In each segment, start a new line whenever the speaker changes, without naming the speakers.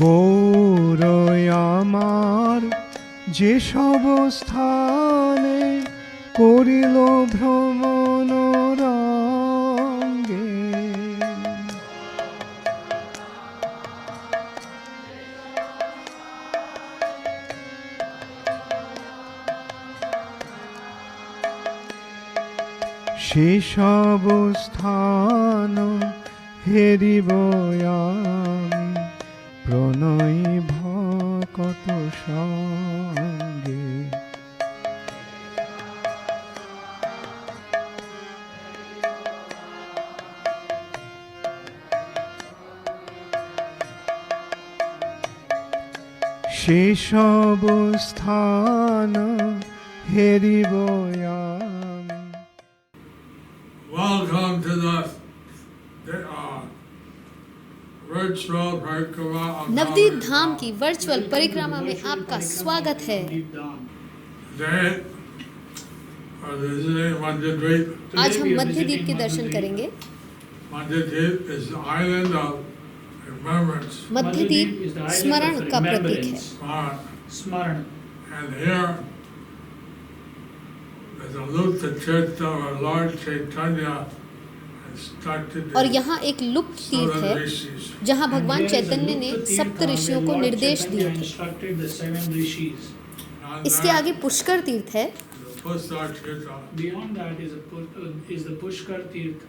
গৌরয় আমার যে সব স্থানে করিল ভ্রমণ রঙ্গে, সে সব স্থান হেরিব আমি প্রণয় ভকত সঙ্গে। সে সব স্থান হেরিব আমি।
Welcome to the virtual परिक्रमा of
नवदीप धाम की वर्चुअल परिक्रमा में आपका स्वागत है।
Today, we're visiting Manjadweep.
आज हम मध्यद्वीप के दर्शन करेंगे।
Manjadweep is the island of remembrance.
मध्यद्वीप स्मरण का प्रतीक है।
Smaran. And here is a Lupta Tirtha where Lord Chaitanya instructed
और
the
यहाँ एक लुप्त तीर्थ है
rishis.
जहाँ भगवान चैतन्य ने सप्त ऋषियों को निर्देश दिए थे। इसके आगे पुष्कर तीर्थ है।
Pusar Tirtha,
Beyond that is the Pushkar Tirth,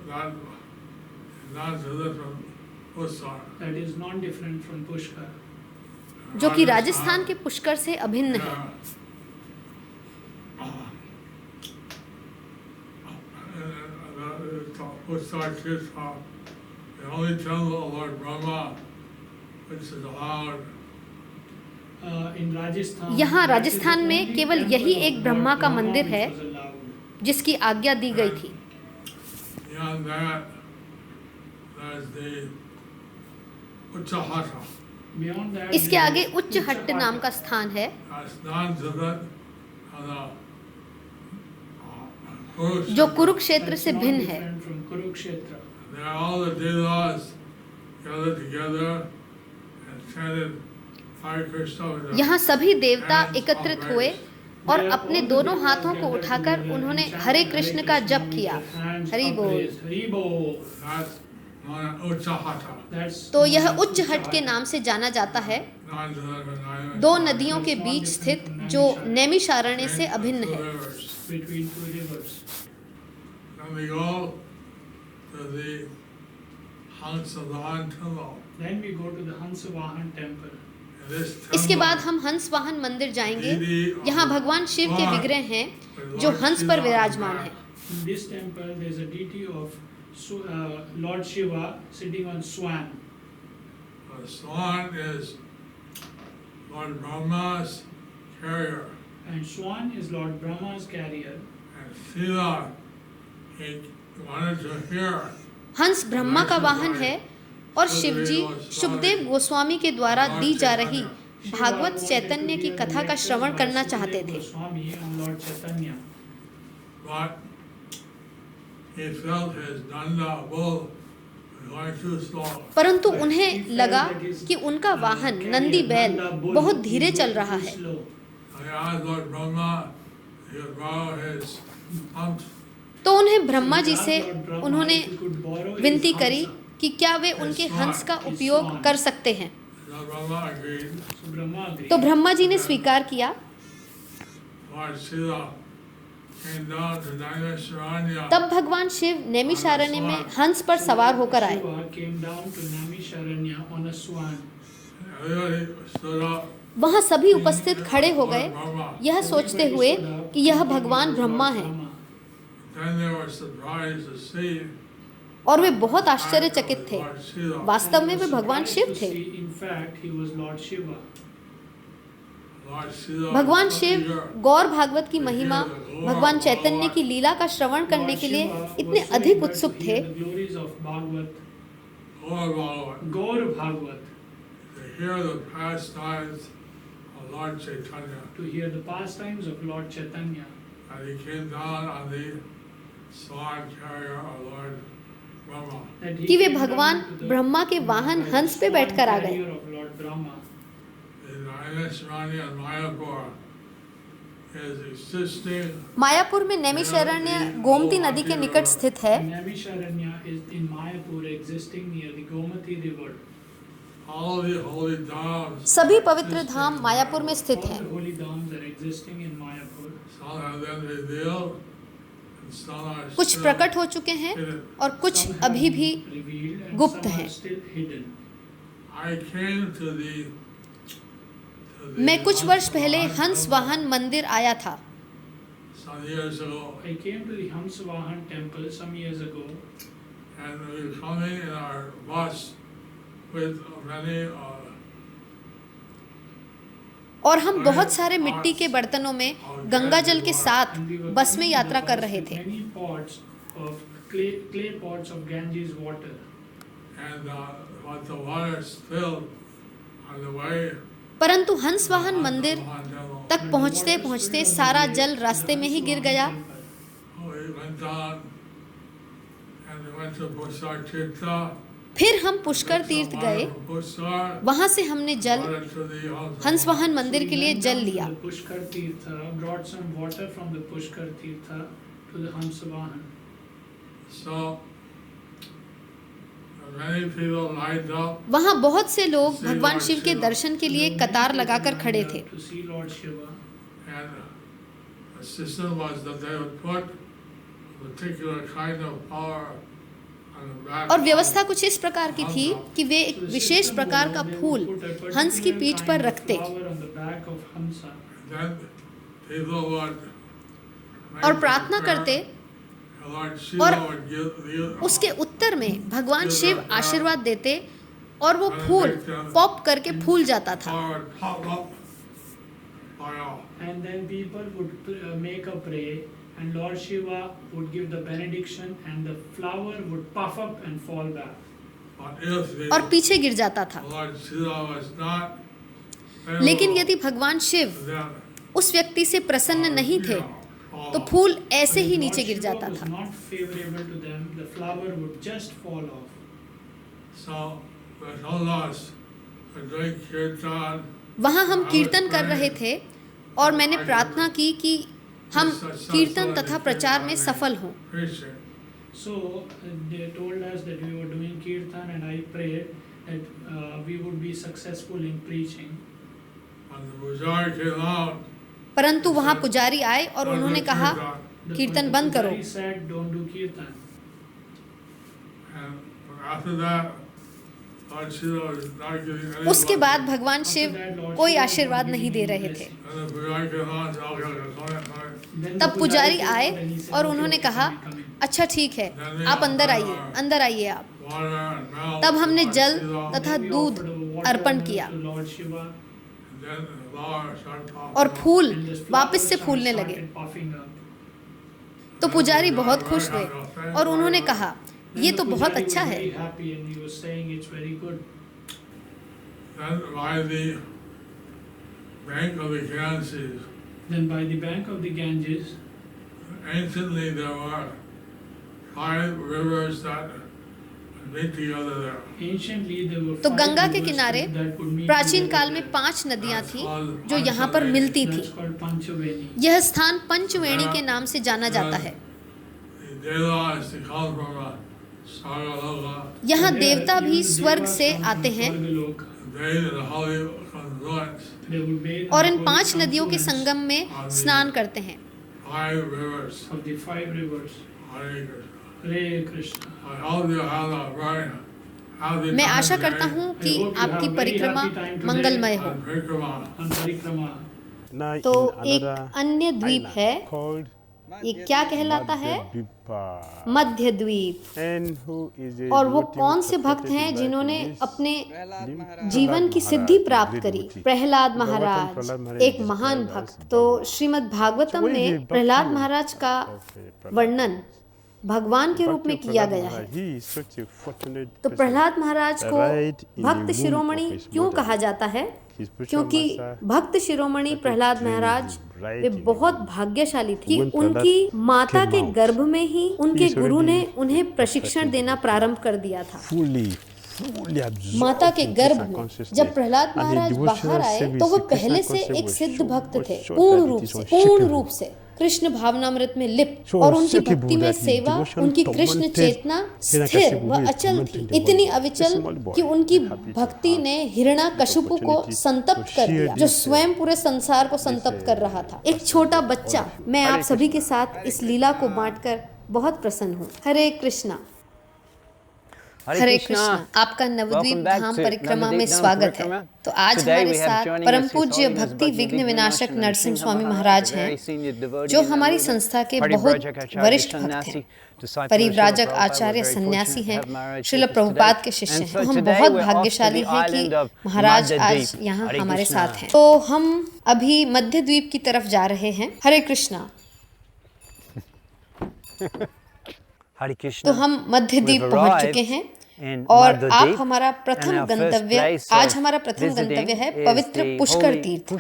not different from Pusar.
that is not different from Pushkar.
जो कि राजस्थान के पुष्कर से अभिन्न है।
Pusar Tirtha, the only temple of Lord Brahma, which is allowed.
In Rajasthan,
यहाँ राजस्थान में केवल यही एक ब्रह्मा का मंदिर है
which was allowed.
जिसकी आज्ञा दी गई थी।
Beyond that, there's the Uttahata.
Beyond that,
इसके आगे उच्च हट्ट नाम का स्थान है
That's non-different from the
जो
Kurukshetra.
कुरुक्षेत्र
that's
से
not
भिन्न है।
different from Kurukshetra.
There all the devas gathered together and chanted Hare Krishna with their
यहाँ सभी देवता
hands
एकत्रित
upraised.
हुए और अपने दोनों हाथों को उठाकर उन्होंने हरे कृष्ण का जप किया। हरि बोल।
हरि बोल।
That's known as Uttahata.
That's
तो यह उच्च हट के नाम से जाना जाता है।
Non-different from Naimisharanya.
दो नदियों के बीच स्थित जो नैमिषारण्य से अभिन्न है।
Rivers.
between two rivers.
Then we go to the Hansavahan temple.
Then we go to the Hansavahan temple.
And this
इसके बाद
temple
हम हंस वाहन मंदिर जाएंगे।
देवी
यहाँ भगवान शिव के विग्रह हैं जो हंस पर विराजमान है।
In this temple, there is a deity of Lord Shiva sitting on swan.
The swan is Lord Brahma's carrier.
And swan is Lord Brahma's carrier.
And Sila, he wanted to hear
हंस ब्रह्मा का वाहन है और शिवजी सुखदेव गोस्वामी के द्वारा दी जा रही भागवत चैतन्य की कथा का श्रवण करना चाहते थे।
Goswami and Lord Chaitanya.
but he felt his Nanda bull was going too slow.
परंतु उन्हें लगा कि उनका वाहन नंदी बैल बहुत धीरे चल रहा है।
So he asked Lord Brahma he would borrow his humps.
तो उन्हें ब्रह्मा जी से उन्होंने विनती करी कि क्या वे उनके हंस का उपयोग कर सकते हैं।
So Brahma agreed.
So Brahma agreed.
तो ब्रह्मा जी ने स्वीकार किया।
Lord Sila came down to Naimisharanya.
तब भगवान शिव नैमिषारण्य में हंस पर सवार होकर आए।
Shiva came down to Naimisharanya on a swan.
Everybody stood up.
वहाँ सभी उपस्थित खड़े हो गए यह सोचते हुए कि यह भगवान ब्रह्मा है
Then they were surprised to see
और वे बहुत आश्चर्यचकित थे।
Lord Sila.
वास्तव में वे भगवान शिव थे।
In fact, he was Lord Shiva.
Lord Sila
भगवान
was
शिव
eager.
गौर भागवत की महिमा, भगवान चैतन्य की लीला का श्रवण करने के लिए इतने अधिक उत्सुक थे
The glories of Bhagavad,
Gaur Bhagavat,
Gaur Bhagavad,
to hear the pastimes of Lord Chaitanya.
to hear the pastimes of Lord Chaitanya.
And he came down on the swan carrier of Lord Brahma.
that he
कि वे
came down
भगवान
to the
Brahma के वाहन हंस पे बैठकर आ गए।
carrier of Lord Brahma.
The Naimisharanya and Mayapur is existing
Mayapur में नैमिषारण्य गोमती नदी के निकट स्थित है।
Naimisharanya is in Mayapur, existing near the Gomati river.
all the holy dhams.
सभी पवित्र धाम मायापुर में स्थित
All
हैं।
the holy dhams are existing in Mayapur.
Some have been revealed and some are
कुछ
still
प्रकट हो चुके हैं
hidden.
और कुछ
Some have
अभी भी
been revealed and
गुप्त
some
हैं।
are still hidden.
I came to the
मैं कुछ वर्ष पहले हंस वाहन मंदिर आया था।
some years ago,
I came to the Hamsavahan temple some years ago,
and we were coming in our bus with many
और हम बहुत सारे मिट्टी के बर्तनों में गंगा जल के साथ
and we were
बस में
coming in
यात्रा
the
कर
bus
रहे
with
थे।
many pots of clay pots of Ganges water.
and what the water spilled on the way.
परंतु हंस वाहन मंदिर
Temple.
तक पहुँचते पहुँचते सारा जल रास्ते में ही गिर गया।
We went down and we went to Bussar Tirtha.
फिर हम पुष्कर तीर्थ गए।
Bussar,
वहां से हमने जल
brought it to the
हंस वाहन मंदिर के लिए जल लिया।
The Pushkar Tirtha, brought some water from the Pushkar Tirtha to the Hamsavahan.
So many people lined up.
वहां बहुत से लोग भगवान शिव के दर्शन के लिए कतार लगाकर खड़े थे।
To see Lord Shiva.
And the system was that they would put a particular kind of flower on the back.
और व्यवस्था कुछ इस प्रकार की थी कि वे एक विशेष प्रकार का फूल हंस की पीठ पर रखते
Flower on the back of Hamsa.
Then people would make
और प्रार्थना
prayer,
करते।
and Lord Shiva
और
would give
उसके उत्तर में भगवान शिव आशीर्वाद देते और वो फूल पॉप करके फूल जाता था।
flower would pop up by all.
And then people would make a prayer, and Lord Shiva would give the benediction, and the flower would puff up and fall back.
But if the
और पीछे गिर जाता था।
Lord Shiva was not
लेकिन
favorable,
यदि भगवान Shiv
then
उस व्यक्ति से प्रसन्न नहीं थे
fall
तो
off.
फूल ऐसे
If
ही
Lord
नीचे गिर
Shiva
जाता
was
था।
not favorable to them, the flower would just fall off.
So we told us to drink kirtan.
वहाँ हम कीर्तन कर रहे थे और मैंने प्रार्थना की कि हम कीर्तन तथा प्रचार में सफल हों।
Preaching.
So they told us that we were doing kirtan, and I prayed that we would be successful in preaching.
When the Pujari came out,
परंतु वहाँ पुजारी आए और
"Don't
उन्होंने
do
कहा
kirtan."
The
कीर्तन बंद करो।
Pujari said, "Don't do kirtan."
And after that, Lord Shiva was not giving any
उसके बाद
blessing.
भगवान
After
शिव
that, Lord
कोई
Shiva
आशीर्वाद
was
नहीं
giving
दे
any
रहे थे।
blessing.
And the Pujari came out and said, "Okay, okay, come in, come in."
Then the
तब पुजारी
came
आए
out and he said,
और
"Okay,
उन्होंने
okay,
कहा
come in."
अच्छा ठीक है आप अंदर आइए, अंदर आइए आप।
Water and milk
तब हमने
and
जल
Shiva.
तथा
We
दूध
offered water
अर्पण
and
किया
to Lord Shiva,
And then the flower started popping
और
up.
फूल
and the
वापस से
flowers
फूलने
started
लगे।
puffing up.
तो पुजारी बहुत खुश हुए और उन्होंने कहा
Then
ये
the
तो बहुत
pujari
अच्छा
was
है।
very happy and he was saying it's very good.
Then by the bank of the Ganges,
Then by the bank of the Ganges,
anciently there were 5 rivers that meet together there.
anciently there were
तो
5
गंगा के
rivers
किनारे
that would meet
प्राचीन
together
काल में
there.
5 नदियां
That's
थी
called
जो यहाँ पर
Panchaveni.
मिलती थी।
That's called Panchaveni.
यह स्थान पंचवेणी के नाम से जाना जाता है।
The Devas, they come from Sargaloka.
यहाँ
So there,
देवता
even
भी
the
स्वर्ग
devas
से
come
आते
from
हैं
Swargalok.
They in the holy confluence.
They would bathe
और
in
इन
the
5
holy
नदियों के
confluence
संगम में स्नान करते हैं।
5 rivers.
of the 5 rivers.
Hare Krishna.
Hare Krishna.
I hope you have a very happy
मैं
time
आशा
today
करता हूँ
I
कि
hope you
आपकी
have very
परिक्रमा
happy time today.
मंगलमय हो।
on Parikrama.
On Parikrama.
Now
तो
in
एक
another
अन्य द्वीप
island
है,
called
ये क्या कहलाता है?
Madhyadvipa.
मध्य द्वीप।
And who is a
और वो
devotee
कौन
who
से भक्त
perfected
हैं
his
जिन्होंने
life in this
अपने
limb?
जीवन की
Prahlad
सिद्धि
Maharaj,
प्राप्त
great
करी?
devotee.
प्रहलाद
Bhagavatam
महाराज
Prahlad Maharaj
एक
is
महान
described as
भक्त। तो
Bhagavad.
Shrimad
So
Bhagavatam
what is the
में प्रहलाद
bhakti
महाराज का
of Prahlad
वर्णन भगवान के रूप
Bhakti
में
of
किया
Prahlad
गया है।
Maharaj, he is such a fortunate
तो
person.
प्रहलाद महाराज को
Right in the
भक्त
womb
शिरोमणि
of his
क्यों
mother.
कहा जाता है?
His spiritual
क्योंकि
master
भक्त शिरोमणि प्रहलाद महाराज वे बहुत भाग्यशाली थे कि
When Prahlad
उनकी माता के
came out,
गर्भ में ही उनके
is
गुरु ने
already
उन्हें प्रशिक्षण देना प्रारंभ कर दिया था।
fully absorbed
माता के
into
गर्भ
Krishna
में
consciousness.
जब Prahlad
And his
Maharaj
devotional
बाहर आए
service,
तो वो
Krishna
पहले से
consciousness
एक
was
सिद्ध
shown-
भक्त
was
थे,
shown
पूर्ण
that
रूप
it is
से
unshakable.
कृष्ण भावनामृत में लिप्त,
So
और उनकी
unshakable
भक्ति में
that his
सेवा,
devotion
उनकी कृष्ण
tormented
चेतना स्थिर
Hiranyakashipu
व
with
अचल थी,
tormenting the
इतनी
body.
Avichal
The small boy
कि उनकी
happy to
भक्ति
have
ने हिरण्याकशिपु को
opportunity
संतप्त
to
कर
share
दिया, जो
this,
स्वयं पूरे संसार को संतप्त कर रहा था। एक छोटा बच्चा, मैं आप सभी के साथ इस लीला को बांटकर बहुत प्रसन्न हूँ। हरे कृष्णा। हरे कृष्णा। आपका नवद्वीप धाम परिक्रमा में स्वागत है। तो आज हमारे साथ परम पूज्य भक्ति विघ्न विनाशक नरसिंह स्वामी महाराज हैं, जो हमारी संस्था के बहुत वरिष्ठ भक्त हैं, परिव्राजक आचार्य सन्यासी हैं, श्रील प्रभुपाद के शिष्य हैं। हम बहुत भाग्यशाली हैं कि महाराज आज यहाँ हमारे साथ हैं। तो हम अभी मध्य द्वीप की तरफ जा रहे हैं। हरे कृष्णा। तो हम मध्य द्वीप पहुंच चुके हैं और आप हमारा प्रथम गंतव्य, आज हमारा प्रथम गंतव्य है पवित्र पुष्कर तीर्थ।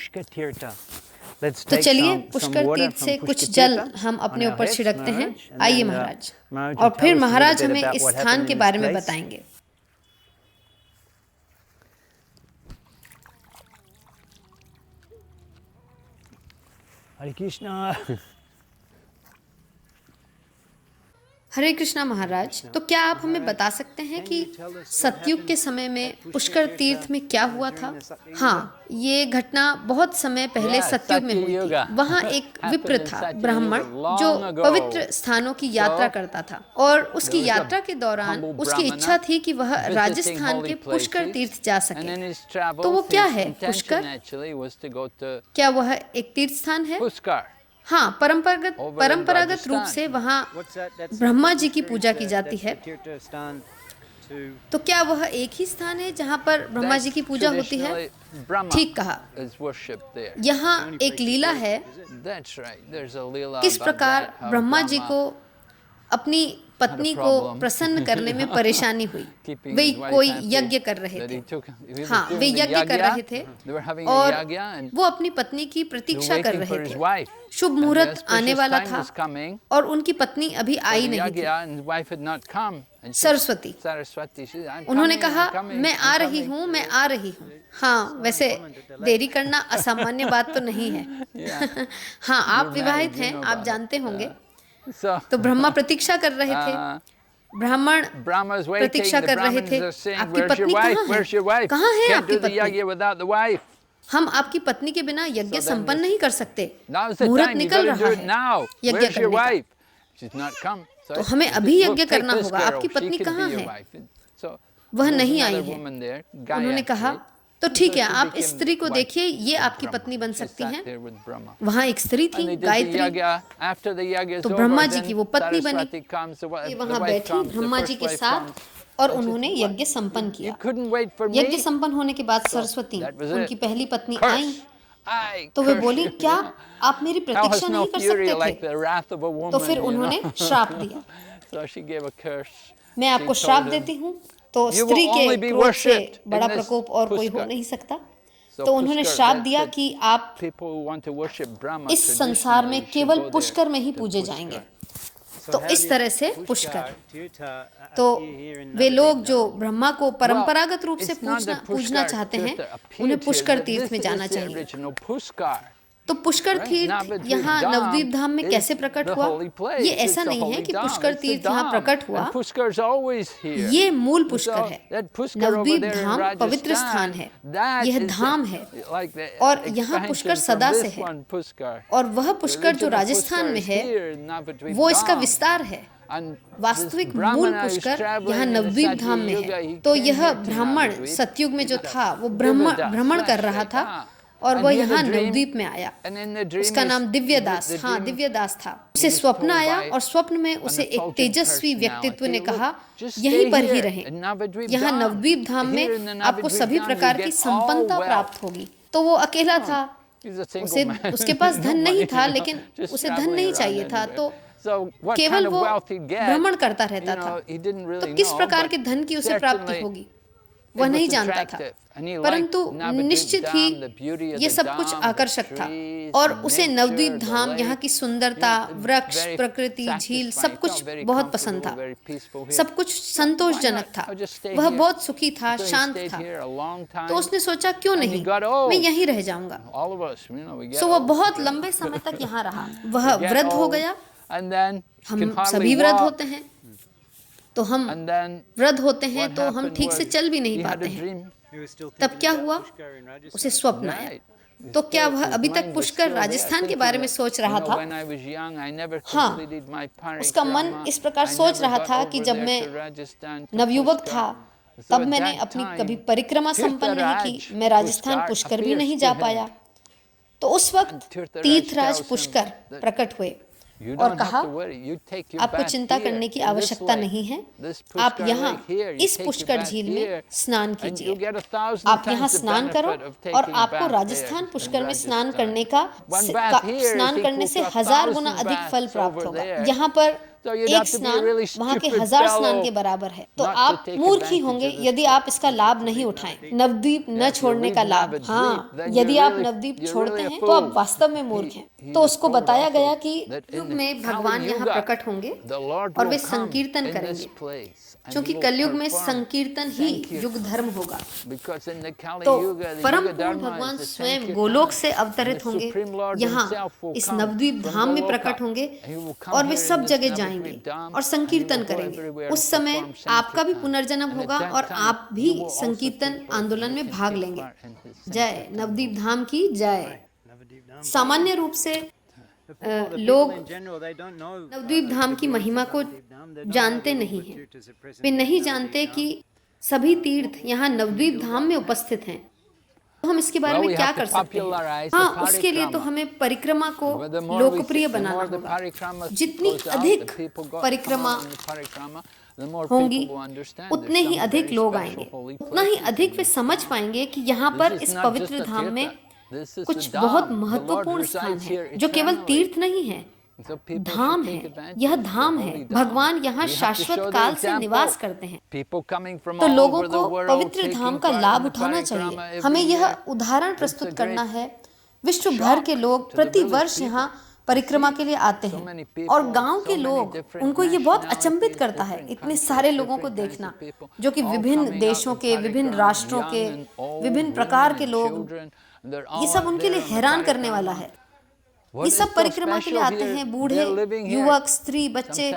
तो चलिए पुष्कर तीर्थ से कुछ जल हम अपने ऊपर छिड़कते हैं। आइए महाराज, और फिर महाराज हमें इस स्थान के बारे में बताएंगे।
हरे कृष्णा।
हरे कृष्णा महाराज, तो क्या आप हमें बता सकते हैं कि सतयुग के समय में पुष्कर तीर्थ में क्या हुआ था? हाँ, ये घटना बहुत समय पहले सतयुग में हुई थी। वहाँ एक विप्र था, ब्राह्मण, जो पवित्र स्थानों की यात्रा करता था, और उसकी यात्रा के दौरान उसकी इच्छा थी कि वह राजस्थान के पुष्कर तीर्थ जा सके। तो वो क्या है पुष्कर? क्या वह एक तीर्थ स्थान है? हाँ, परंपरागत रूप से वहाँ ब्रह्मा जी की पूजा की जाती है। तो क्या वह एक ही स्थान है जहाँ पर ब्रह्मा जी की पूजा होती है? ठीक कहा। यहाँ एक लीला है। किस प्रकार ब्रह्मा जी को अपनी पत्नी को प्रसन्न करने में परेशानी हुई। वे कोई यज्ञ कर रहे थे। हाँ, वे यज्ञ कर रहे थे और वो अपनी पत्नी की प्रतीक्षा कर रहे थे। शुभ मुहूर्त आने वाला था और उनकी पत्नी अभी आई नहीं थी। सरस्वती, उन्होंने कहा, मैं आ रही हूँ, मैं आ रही हूँ। हाँ, वैसे देरी करना असामान्य बात तो नहीं है। हाँ, आप विवाहित हैं, आप जानते होंगे। तो ब्रह्मा प्रतीक्षा कर रहे थे, ब्राह्मण प्रतीक्षा कर रहे थे। आपकी पत्नी कहाँ है? कहाँ है आपकी पत्नी? हम आपकी पत्नी के बिना यज्ञ संपन्न नहीं कर सकते। मुहूर्त निकल रहा है यज्ञ करने का, तो हमें अभी यज्ञ करना होगा। आपकी पत्नी कहाँ है? वह नहीं आई है। उन्होंने कहा, तो ठीक है, आप इस स्त्री को देखिए, ये आपकी पत्नी बन सकती हैं। वहाँ एक स्त्री थी, गायत्री। तो ब्रह्मा जी की वो पत्नी बनी। ये वहाँ बैठी ब्रह्मा जी के साथ और उन्होंने यज्ञ संपन्न किया। यज्ञ संपन्न होने के बाद सरस्वती, उनकी पहली पत्नी, आई। तो वे बोली, क्या आप मेरी प्रतीक्षा नहीं कर सकते थे? तो फिर उन्होंने श्राप दिया। मैं आपको श्राप देती हूँ। तो स्त्री के क्रोध से बड़ा प्रकोप और कोई हो नहीं सकता। तो उन्होंने श्राप दिया कि आप इस संसार में केवल पुष्कर में ही पूजे जाएंगे। तो इस तरह से पुष्कर, तो वे लोग जो ब्रह्मा को परंपरागत रूप से पूजना चाहते हैं, उन्हें पुष्कर तीर्थ में जाना चाहिए। तो पुष्कर तीर्थ यहाँ नवद्वीप धाम में कैसे प्रकट हुआ? ये ऐसा नहीं है कि पुष्कर तीर्थ यहाँ प्रकट हुआ। ये मूल पुष्कर है। नवद्वीप धाम पवित्र स्थान है, यह धाम है, और यहाँ पुष्कर सदा से है। और वह पुष्कर जो राजस्थान में है, वो इसका विस्तार है। वास्तविक मूल पुष्कर यहाँ नवद्वीप धाम में है। तो यह ब्राह्मण सतयुग में जो था, वो भ्रमण कर रहा था और वह यहाँ नवद्वीप में आया। उसका नाम दिव्यदास, हाँ दिव्यदास था। उसे स्वप्न आया और स्वप्न में उसे एक तेजस्वी व्यक्तित्व ने कहा, यहीं पर ही रहें, यहाँ नवद्वीप धाम में आपको सभी प्रकार की संपन्नता प्राप्त होगी। तो वो अकेला था, उसके पास धन नहीं था, लेकिन उसे धन नहीं चाहिए था, तो केवल वो भ्रमण करता रहता था। तो किस प्रकार के धन की उसे प्राप्ति होगी? वह नहीं जानता था, परंतु निश्चित ही ये सब कुछ आकर्षक था और उसे नवद्वीप धाम, यहाँ की सुंदरता, वृक्ष, प्रकृति, झील, सब कुछ बहुत पसंद था। सब कुछ संतोषजनक था, वह बहुत सुखी था, शांत था। तो उसने सोचा क्यों नहीं, मैं यहीं रह जाऊंगा। सो वह बहुत लंबे समय तक यहाँ रहा। वह वृद्ध हो गया। हम सभी वृद्ध होते हैं, तो हम वृद्ध होते हैं तो हम ठीक से चल भी नहीं पाते हैं। तब क्या हुआ, उसे स्वप्न आया। तो क्या वह अभी तक पुष्कर राजस्थान के बारे में सोच रहा था? हाँ, उसका मन इस प्रकार सोच रहा था कि जब मैं नवयुवक था तब मैंने अपनी कभी परिक्रमा संपन्न नहीं की, मैं राजस्थान पुष्कर भी नहीं जा पाया। तो उस वक्त तीर्थराज पुष्कर प्रकट हुए और कहा, आपको चिंता करने की आवश्यकता नहीं है, आप यहाँ इस पुष्कर झील में स्नान कीजिए। आप यहाँ स्नान करो और आपको राजस्थान पुष्कर में स्नान करने स्नान करने से 1000 गुना अधिक फल प्राप्त होगा। यहाँ पर एक स्नान वहाँ के 1000 स्नान के बराबर है। तो आप मूर्ख ही होंगे यदि आप इसका लाभ नहीं उठाएं, नवद्वीप न छोड़ने का लाभ। हाँ, यदि आप नवद्वीप छोड़ते हैं तो आप वास्तव में मूर्ख हैं। तो उसको बताया गया कि युग में भगवान यहाँ प्रकट होंगे और वे संकीर्तन करेंगे, क्योंकि कलयुग में संकीर्तन ही युग धर्म होगा। तो परम पूर्ण भगवान स्वयं गोलोक से अवतरित होंगे, यहाँ इस नवद्वीप धाम में प्रकट होंगे और वे सब जगह जाएंगे और संकीर्तन करेंगे। उस समय आपका भी पुनर्जन्म होगा और आप भी संकीर्तन आंदोलन में भाग लेंगे। जय नवद्वीप धाम की जय। सामान्य रूप से लोग नवद्वीप धाम की महिमा को जानते नहीं हैं। वे नहीं जानते कि सभी तीर्थ यहाँ नवद्वीप धाम में उपस्थित हैं। तो हम इसके बारे में क्या कर सकते हैं? हाँ, उसके लिए तो हमें परिक्रमा को लोकप्रिय बनाना होगा। जितनी अधिक परिक्रमा होंगी उतने ही अधिक लोग आएंगे, उतना ही अधिक वे समझ पाएंगे कि यहाँ पर इस पवित्र धाम में कुछ बहुत महत्वपूर्ण स्थान है, जो केवल तीर्थ नहीं है, धाम है। यह धाम है, भगवान यहाँ शाश्वत काल से निवास करते हैं। तो लोगों को पवित्र धाम का लाभ उठाना चाहिए। हमें यह उदाहरण प्रस्तुत करना है। विश्व भर के लोग प्रति वर्ष यहाँ परिक्रमा के लिए आते हैं और गांव के लोग, उनको ये बहुत अचंभित करता है इतने सारे लोगों को देखना, जो कि विभिन्न देशों के, विभिन्न राष्ट्रों के, विभिन्न प्रकार के लोग। ये सब उनके लिए हैरान करने वाला है। ये सब परिक्रमा के लिए आते हैं, बूढ़े, युवक, स्त्री, बच्चे,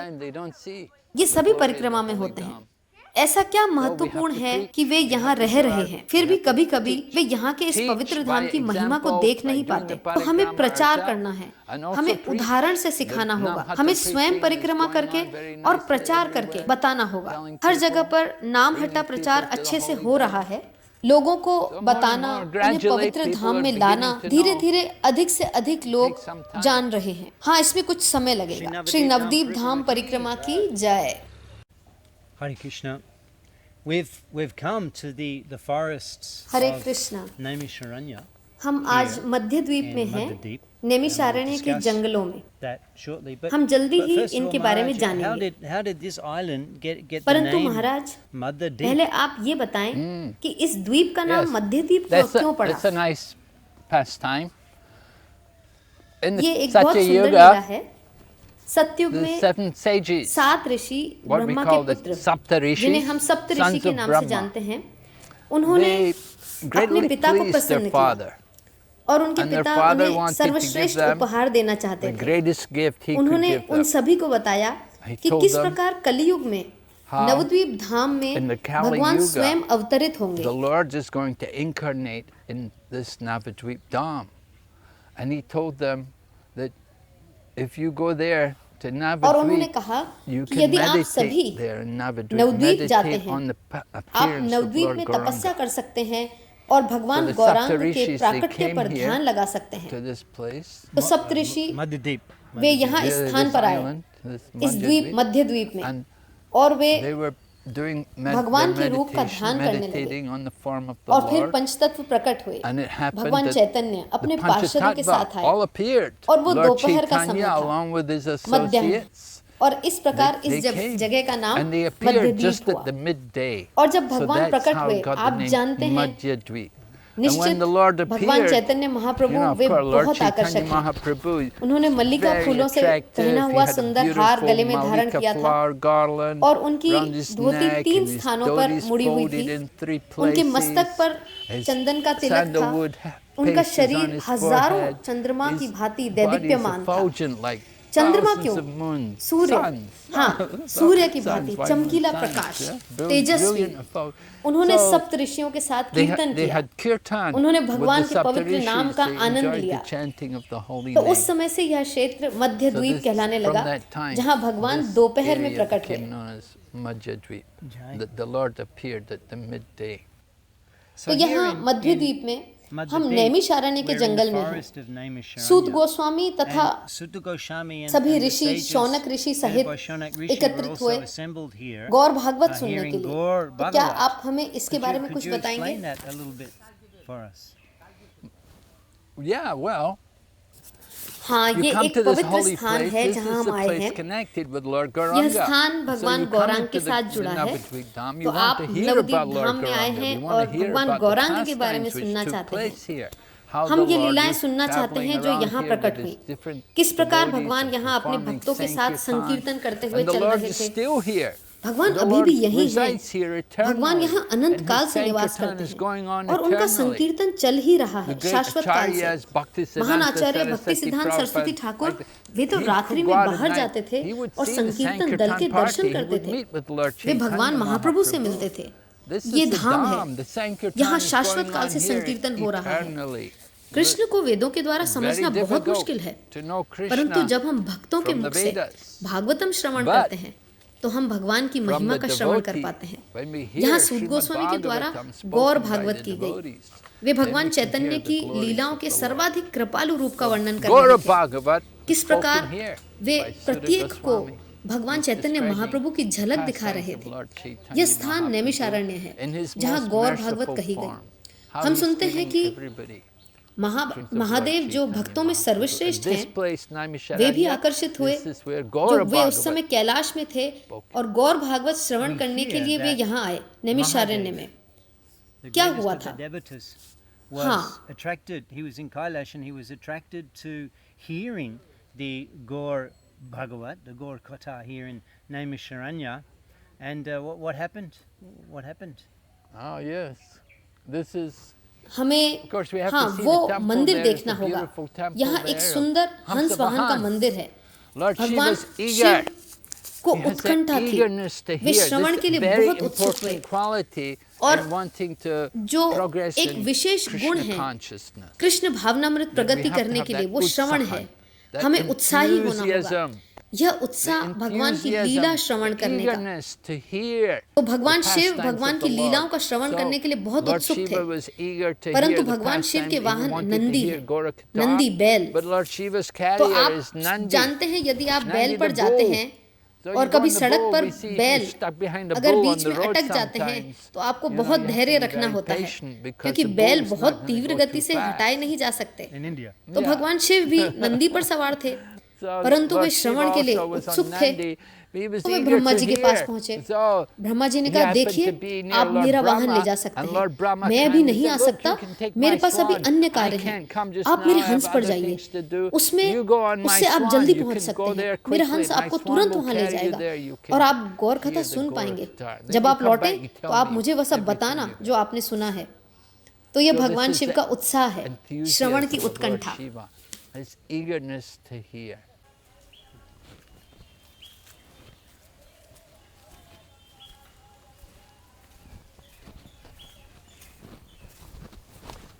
ये सभी परिक्रमा में होते हैं। ऐसा क्या महत्वपूर्ण है कि वे यहाँ रह रहे हैं, फिर भी कभी कभी वे यहाँ के इस पवित्र धाम की महिमा को देख नहीं पाते। तो हमें प्रचार करना है, हमें उदाहरण से सिखाना होगा, हमें स्वयं परिक्रमा करके और प्रचार करके बताना होगा। हर जगह पर नाम हट्टा प्रचार अच्छे से हो रहा है। लोगों को बताना, उन्हें पवित्र धाम में लाना, धीरे धीरे अधिक से अधिक लोग जान रहे हैं। हाँ, इसमें कुछ समय लगेगा। श्री नवद्वीप धाम परिक्रमा की जय।
Hare Krishna. We've come to the forests
Hare
of
Krishna.
Naimisharanya
हम आज मध्य द्वीप में हैं, नैमिषारण्य के जंगलों में।
that shortly. But
हम जल्दी ही
first of all,
इनके बारे में
Maharaj,
जानेंगे।
how did this island get the
परंतु
name
महाराज,
Mother Deep?
पहले आप ये बताएं कि इस द्वीप का नाम मध्य द्वीप क्यों पड़ा?
It's a nice pastime. In
ये
the
एक बहुत
Satya
सुंदर लीला
Yuga,
है। सतयुग
the
में
7 sages,
7 Rishi,
what we
Brahma
call
के
the
पुत्र,
Saptarishis,
जिन्हें हम सप्त ऋषि
sons
के
of
नाम से
Brahma,
जानते हैं, उन्होंने
they
अपने
greatly
पिता को
pleased
प्रसन्न
their
किया
father.
और उनके
And their
पिता
father
उन्हें
wanted to give
सर्वश्रेष्ठ
them
उपहार देना चाहते
The
थे।
greatest gift he could
उन्होंने
give
उन
them.
सभी को बताया
He
कि
told
किस
them
प्रकार कलियुग में
how
नवद्वीप धाम में
in the Kali
भगवान
Yuga,
स्वयं अवतरित होंगे।
The Lord is going to incarnate in this Navadvip Dham. And he told them that if you go there to
और उन्होंने
Navadvip,
कहा
you
कि
can
यदि आप सभी
meditate there in Navadvip,
Nabadwip जाते
meditate
हैं,
on the
आप
appearance of
नवद्वीप
Lord
में तपस्या
Gauranga
कर सकते हैं और भगवान
So the
गौरांग के
Saptarishis, they
प्राकट्य
came
पर
here
ध्यान लगा सकते हैं।
to this place.
तो सप्तऋषि
Mother Deep.
वे यहाँ इस
This
स्थान पर आए,
island, this
इस द्वीप,
Madhya
मध्य द्वीप में,
And
और वे
they were doing
भगवान के रूप का
meditation,
ध्यान करने लगे।
meditating on the form of the
और फिर
Lord.
पंचतत्व प्रकट हुए।
And it happened
भगवान
that
चैतन्य अपने
the
पार्षदों के साथ
Panchatattva all
आए
appeared.
और वो
Lord
दोपहर का समय
Chaitanya
था,
along with his
मध्याह्न।
associates
और इस प्रकार
They
इस
came,
जगह का नाम
and they appeared
मध्यद्वीप
just
हुआ।
at the midday.
और जब
So
भगवान
that's
प्रकट
how
हुए,
it got the
आप
name
जानते हैं,
Madhyadvip. And when
निश्चित
the Lord
भगवान
appeared,
Chaitanya Mahaprabhu
you know, of
way
course, Lord
बहुत आकर्षक
Chaitanya
हैं।
Mahaprabhu,
उन्होंने मल्लिका
very
फूलों से
attractive.
पहना
He
हुआ
had a
सुंदर हार
beautiful
गले में धारण
Malika
किया था
flower garland
और उनकी
around his
dhoti
neck,
3
and his
स्थानों पर
dhotis
मुड़ी हुई
folded
थी।
in 3
उनके
places.
मस्तक पर
His
चंदन का तिलक था।
sandalwood
उनका
pastes on
शरीर
his
हजारों
forehead.
चंद्रमा की
His
भांति
body is
दैदीप्यमान था।
effulgent like
चंद्रमा
thousands
क्यों?
of moons,
Surya,
suns.
हाँ, सूर्य की
Suns,
भांति
why
चमकीला
suns,
प्रकाश,
yeah?
तेजस्वी।
Brilliant, effulgent.
उन्होंने
So,
सप्त ऋषियों के साथ
They
कीर्तन
had, they
किया।
had kirtan
उन्होंने
with
भगवान
the
के पवित्र नाम
Saptarishis.
का
They
आनंद
enjoyed
लिया।
the chanting of the holy
तो
name.
उस समय से यह क्षेत्र मध्य
So
द्वीप
this-
कहलाने
from
लगा,
that time,
जहाँ भगवान
this
दोपहर में
area
प्रकट
became
हुए।
known as Madhyadvip.
Jai.
The Lord appeared at the midday.
तो यहाँ मध्य द्वीप में हम नैमिषारण्य के जंगल में हैं। सूत गोस्वामी तथा सभी ऋषि, शौनक ऋषि सहित एकत्रित हुए गौर भागवत सुनने के लिए। तो क्या आप हमें इसके बारे में कुछ बताएंगे?
Yeah, well,
हाँ,
you
ये
come
एक
to this
पवित्र
holy
स्थान
place.
है
This
जहाँ
is the
हम आए
place
हैं।
connected with Lord
यह
Gauranga.
स्थान
So
भगवान
you come
गौरांग के
into
साथ
the
जुड़ा है।
Navadvip Dham.
तो
You want
आप
to hear
Nabadwip
about Lord
धाम में आए
Gauranga.
हैं
You
और
want to hear
भगवान
about the
गौरांग के बारे में
pastimes
सुनना
which took
चाहते हैं।
place here. How
हम
the
ये
Lord
लीलाएं
was
सुनना चाहते
traveling
हैं जो
around
यहाँ
here
प्रकट
with
हुई।
his different
किस प्रकार
devotees
भगवान
and
यहाँ अपने
performing
भक्तों के साथ
sankirtan.
संकीर्तन करते हुए
And the
चल
Lord
रहे
is
थे।
still here.
भगवान
The
अभी
Lord
भी यही हैं।
resides here
भगवान
eternally.
यहाँ अनंत
And
काल
his
से निवास
sankirtan
करते
is
हैं
going on
और उनका
eternally.
संकीर्तन चल ही रहा
The
है
great
शाश्वत काल
acharyas,
से।
Bhaktisiddhanta
महान आचार्य
Saraswati
भक्ति सिद्धांत सरस्वती
Prabhupada,
ठाकुर वे तो
he
रात्रि
would
में
go out at
बाहर
night.
जाते थे
He would
और
see the
संकीर्तन दल के
Sankirtan
दर्शन
party. He
करते
would
थे।
meet with Lord
वे भगवान
Chaitanya
महाप्रभु से
Mahaprabhu.
मिलते थे।
This
ये
is the
धाम है।
Dham. The Sankirtan
यहाँ
is
शाश्वत
going
काल
on
से
here
संकीर्तन हो रहा है।
eternally.
कृष्ण को वेदों के द्वारा
It's
समझना
very
बहुत
difficult
मुश्किल है,
to know Krishna
परंतु जब हम भक्तों के
from the
मुख से
Vedas.
भागवतम श्रवण
But
करते हैं तो हम भगवान की
From
महिमा
the
का श्रवण कर
devotee,
पाते हैं।
when we hear
यहाँ सूत
Srimad
गोस्वामी के द्वारा
Bhagavatam
Gaur
spoken by
Bhagavat
the
की गई।
devotees,
वे
then
भगवान
we can
Chaitanya
hear the
की
glories
लीलाओं
of
के
the Lord.
सर्वाधिक कृपालु रूप का वर्णन कर
Gaura
रहे थे।
Bhagavat
किस
spoken
प्रकार
here
वे
by Sudha
प्रत्येक को
Goswami.
भगवान
He's
चैतन्य
describing
महाप्रभु की झलक दिखा
pastimes
रहे
of
थे।
Lord Chaitanya
यह स्थान
Mahaprabhu
नैमिषारण्य है
in his
जहाँ
most
गौर भागवत
merciful
कही गई।
form. How
हम
he's
सुनते हैं
giving
कि
everybody
महादेव जो भक्तों में सर्वश्रेष्ठ
This
हैं,
place,
वे भी
Naimisharanya,
आकर्षित हुए
this is where
जो
Gaura
वे उस समय
Bhagavat
कैलाश में थे और गौर भागवत श्रवण करने के लिए वे यहाँ आए नैमिषारण्य में। क्या हुआ था?
was attracted, he was in Kailash and he was attracted to hearing the Gaur Bhagavat, the Gaur Katha here in Naimisharanya. And what happened? What happened?
Oh yes, this is
हमें
of course we have
हाँ
to see
वो
the temple
मंदिर
there. It's
देखना
a
होगा।
beautiful temple
यहाँ एक
there.
सुंदर हंस वाहन का
Hamsavahan.
मंदिर है।
Lord
भगवान
Shiva's eager.
शिव को
He has
उत्कंठा
that
थी,
eagerness to
way
hear.
Shravan
This
के लिए
very
बहुत उत्सुक हुए।
important quality
और
in wanting to
जो
progress
एक
in
विशेष गुण
Krishna
है
consciousness.
Krishna भावनामृत Pragati
have to
करने
have
के लिए
that
वो श्रवण
उत्साह,
है।
that
हमें उत्साही होना होगा।
enthusiasm,
यह उत्साह भगवान की लीला श्रवण करने का।
eagerness to hear
तो भगवान
the
शिव
pastimes
भगवान
of
की
the
लीलाओं
Lord.
का श्रवण
So,
करने के लिए बहुत
Lord
उत्सुक थे,
Shiva was eager to
परंतु
hear the
भगवान शिव
pastimes,
के
he
वाहन
wanted to
नंदी
hear
हैं,
Gorakatha.
नंदी बैल।
But Lord Shiva's
तो
carrier
आप
is Nandi.
जानते हैं यदि आप बैल
Nandi
पर
the
जाते
bull.
हैं
So
और
you go
कभी
on the
सड़क
bull,
पर
we see if
बैल
you're stuck behind a
अगर
bull on
बीच
the
में
road
अटक जाते हैं
sometimes,
तो आपको
you know,
बहुत
you have to
धैर्य
be
रखना
very
होता है
patient because
क्योंकि
the
बैल
bull is
बहुत
not gonna
तीव्र
go
गति
too
से
fast.
हटाए नहीं जा सकते।
In India.
तो
Yeah.
भगवान शिव भी नंदी पर सवार थे,
So
परंतु वे
Lord Shiva
श्रवण के लिए
also was on
उत्सुक थे।
Nandi. He was
तो वे
eager
ब्रह्मा
to
जी के पास
hear.
पहुंचे।
So
ब्रह्मा जी ने
he
कहा
happened
देखिए
to be near
आप
Lord
मेरा वाहन
Brahma,
ले जा सकते
and
हैं,
Lord Brahma
मैं
came
अभी
and
नहीं
said,
आ
"Look,
सकता,
you can take
मेरे
my
पास अभी
swan.
अन्य
I
कार्य
can't
हैं,
come just
आप
now,
मेरे
I have
हंस पर
other
जाइए,
things to do.
उसमें
You go on my
उससे आप
swan,
जल्दी
you
पहुंच
can
सकते
go
हैं,
there
मेरा
quickly.
हंस
My
आपको
swan
तुरंत
will
वहां ले
carry you
जाएगा
there. You
और
can
आप गौर कथा
hear the
सुन
Gaur
पाएंगे।
Katha. Then
जब
you
आप
come
लौटे
back, you
तो
tell
आप
me
मुझे वह सब
everything
बताना
you
जो आपने सुना है। तो यह
So this
भगवान
is
शिव
the
का उत्साह है, श्रवण की
enthusiasm of Lord
उत्कंठा।
Shiva, his eagerness to hear.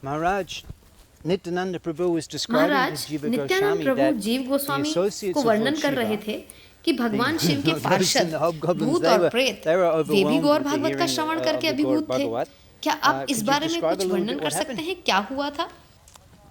Maharaj, Nityananda Prabhu was describing
Maharaj
to Jiva
Nityanand
Goswami
Prabhu
that
जीव
the
गोस्वामी
associates
को
of
वर्णन
Lord
कर रहे
Shiva,
थे कि भगवान शिव के
those in
पार्षद
the hobgoblins,
भूत
they
और
were-
प्रेत
they were
वे भी
overwhelmed
Gaur
with the
Bhagavat का
hearing
श्रवण
of
करके
the
अभिभूत
Gaur
थे।
Bhagavat.
क्या आप
Could
इस
you
बारे में
describe
कुछ
a little
वर्णन
bit
कर
what
सकते
happened?
हैं क्या हुआ था?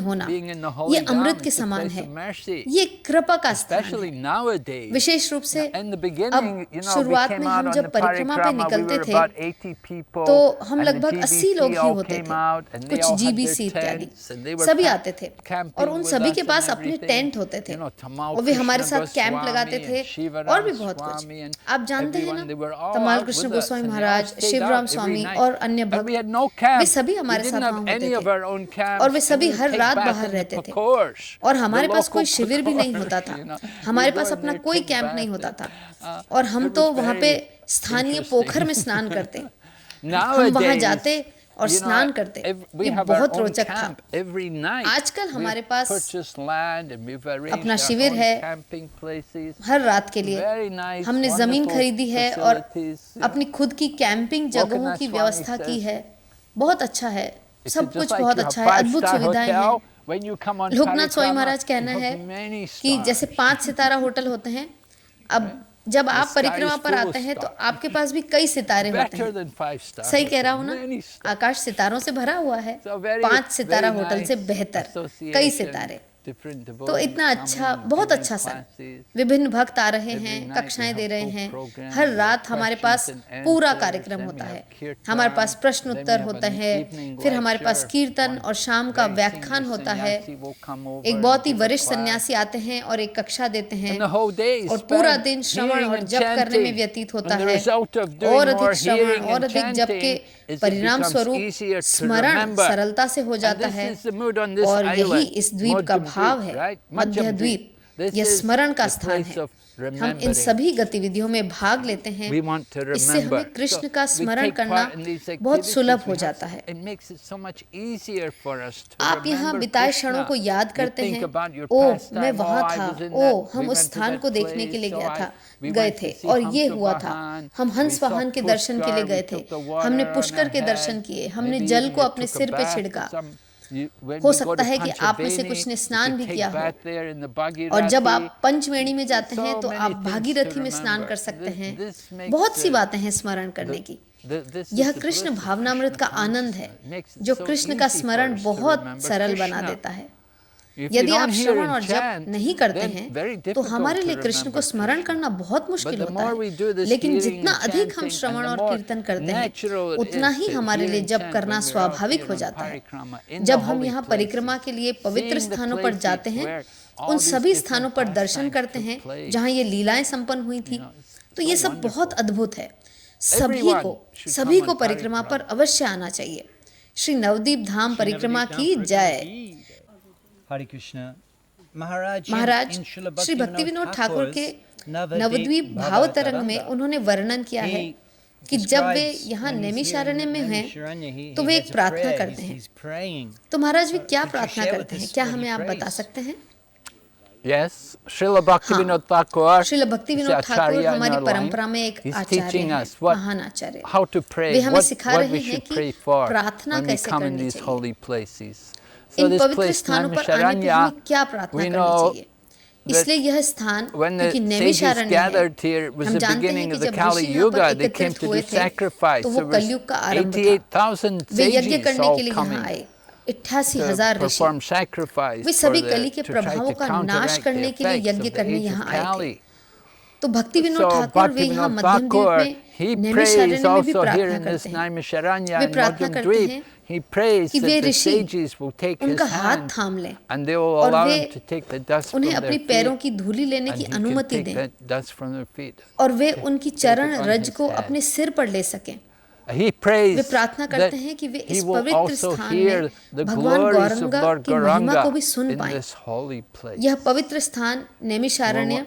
होना
being in the
ये
Holy Dham
अमृत के
is a
समान
place
है,
of mercy.
ये कृपा का स्थान
Especially
है।
nowadays.
विशेष रूप से
In the beginning,
अब
you know, we
शुरुआत
came
में
out
हम
on
जब
the
परिक्रमा पे
parikrama, we
निकलते
were
थे
about 80 people,
तो हम
and the
लगभग 80 लोग
GBC
ही
all
होते
came
थे,
out, and they
कुछ
all had
GBC
their
इत्यादि
tents, and they were
सभी आते थे
camping
और उन
with
सभी
us
के
and
पास अपने
everything.
टेंट होते थे
You know, Tamal
और वे हमारे
Krishna
साथ कैंप लगाते
Goswami
थे
and Shivaram
और भी बहुत कुछ।
Swami and
आप जानते हैं
everyone, they were
ना,
all
Tamal
out
Krishna
with us,
Goswami
and they all
Maharaj,
stayed
Shivram
out every
Swami
night.
और अन्य
And we had no
भक्त,
camp.
वे सभी
We
हमारे
didn't
साथ
have
वहाँ होते
any of
थे
our own camps,
और वे सभी
and we would
her
take
रात
back
बाहर
in the
रहते थे
pakors,
और
the
हमारे पास कोई
local
शिविर भी नहीं होता
pakors,
था,
you know.
हमारे
We'd go
पास
in
अपना
there,
कोई
take
कैंप
bath
नहीं होता
and,
था और हम
it
तो
was
वहाँ
very
पे स्थानीय
interesting.
पोखर में स्नान करते। हम वहाँ
Nowadays,
जाते और स्नान करते। ये बहुत रोचक था। आजकल हमारे पास अपना शिविर है हर रात के लिए। हमने जमीन खरीदी है और अपनी खुद की कैंपिंग जगहों की व्यवस्था की है। बहुत अच्छा है, सब कुछ बहुत अच्छा है, अद्भुत सुविधाएं हैं। लोकनाथ स्वामी महाराज कहना है कि जैसे 5 सितारा होटल होते हैं, अब जब आप परिक्रमा पर आते हैं तो आपके पास भी कई सितारे होते हैं। सही कह रहा हूँ ना? आकाश सितारों से भरा हुआ है। 5 सितारा होटल से बेहतर कई सितारे। तो इतना अच्छा, बहुत अच्छा सर। विभिन्न भक्त आ रहे हैं, कक्षाएं दे रहे हैं। हर रात हमारे पास पूरा कार्यक्रम होता है। हमारे पास प्रश्न उत्तर होते हैं, फिर हमारे पास कीर्तन और शाम का व्याख्यान होता है। एक बहुत ही वरिष्ठ सन्यासी आते हैं और एक कक्षा देते हैं और पूरा दिन श्रवण और जप करने में व्यतीत होता है। और अधिक श्रवण और अधिक जप के परिणाम स्वरूप स्मरण सरलता से हो जाता है। और यही इस द्वीप का भाव है। मध्य द्वीप यह स्मरण का स्थान है। हम इन सभी गतिविधियों में भाग लेते हैं। इससे हमें कृष्ण का स्मरण करना बहुत सुलभ हो जाता है। आप यहाँ बिताए क्षणों को याद करते हैं। ओह, मैं वहाँ था। ओह, हम उस स्थान को देखने के लिए गए थे और ये हुआ था। हम हंस वाहन के दर्शन के लिए गए थे। हमने पुष्कर के दर्शन किए। हमने जल को अपने सिर पे छिड़का। हो सकता है कि आप में से कुछ ने स्नान भी किया हो। और जब आप पंचवेणी में जाते हैं तो आप भागीरथी में स्नान कर सकते हैं। बहुत सी बातें हैं स्मरण करने की। यह कृष्ण भावनामृत का आनंद है जो कृष्ण का स्मरण बहुत सरल बना देता है। यदि आप श्रवण और जप नहीं करते हैं तो हमारे लिए कृष्ण को स्मरण करना बहुत मुश्किल होता है। लेकिन जितना अधिक हम श्रवण और कीर्तन करते हैं उतना ही हमारे लिए जप करना स्वाभाविक हो जाता है। जब हम यहाँ परिक्रमा के लिए पवित्र स्थानों पर जाते हैं, उन सभी स्थानों पर दर्शन करते हैं जहाँ ये लीलाएं संपन्न हुई थी, तो ये सब बहुत अद्भुत है। सभी को परिक्रमा पर अवश्य आना चाहिए। श्री नवदीप धाम परिक्रमा की जय।
हरे कृष्ण। महाराज
श्री भक्ति विनोद ठाकुर के नवद्वीप भाव तरंग में उन्होंने वर्णन किया है कि जब वे यहाँ नैमिषारण्य में हैं तो वे एक प्रार्थना करते हैं। तो महाराज वे क्या प्रार्थना करते हैं, क्या हमें आप बता सकते हैं?
Yes, Srila Bhaktivinoda Thakur,
Srila भक्ति विनोद ठाकुर हमारी परंपरा में एक आचार्य हैं, महान आचार्य।
how to pray,
वे हमें सिखा
what
रहे
we
हैं
should
कि
pray for
प्रार्थना
when we
कैसे
come in
करनी
these
चाहिए।
holy places. So
in
this
पवित्र
place,
स्थानों पर आने पर हमें क्या प्रार्थना
we
करनी
know
चाहिए? इसलिए यह स्थान
when the
क्योंकि
sages
नैमिषारण्य है,
gathered here, it was
हम
the
जानते हैं
beginning
कि
of the
जब
Kali
ऋषि यहाँ पर
Yuga. They came
एकत्रित
to
हुए
do
थे
sacrifice.
तो
There
वो
was
कलयुग का आरंभ था।
88,000
वे यज्ञ
sages
करने के
all
लिए यहाँ
coming
आए।
to
88,000 Rishi.
perform sacrifice
way
for
सभी
the,
कली के
to try
प्रभावों
to
का नाश
counteract the
करने के लिए
effects
यज्ञ
of the
करने
age of
यहाँ आए थे।
Kali.
तो भक्ति विनोद
So
ठाकुर वे यहाँ
Bhaktivinoda
मध्यम द्वीप
Thakur,
में
he prays
नैमिषारण्य में भी
also here
प्रार्थना
in this
करते हैं।
Naimisharanya
वे
and
प्रार्थना
Madhyam
करते हैं
Dweep. He prays
कि वे
that the
Rishi
sages will take his
उनका हाथ
hand
थाम लें
and they will
और
allow
way
him to take the dust from
उन्हें
their
अपनी
feet
पैरों की धूली लेने
and
की
he can
अनुमति
take
दें
that dust from their feet.
और वे उनकी चरण
upon
रज
his
को
head.
अपने सिर पर ले सकें।
He prays
वे प्रार्थना
that
करते हैं कि वे
he
इस
will
पवित्र
also
स्थान
hear
में
the
भगवान
glories of
गौरंगा
Lord
की महिमा को भी
Gauranga
सुन
in
पाएं।
this holy place.
यह पवित्र स्थान नैमिषारण्य,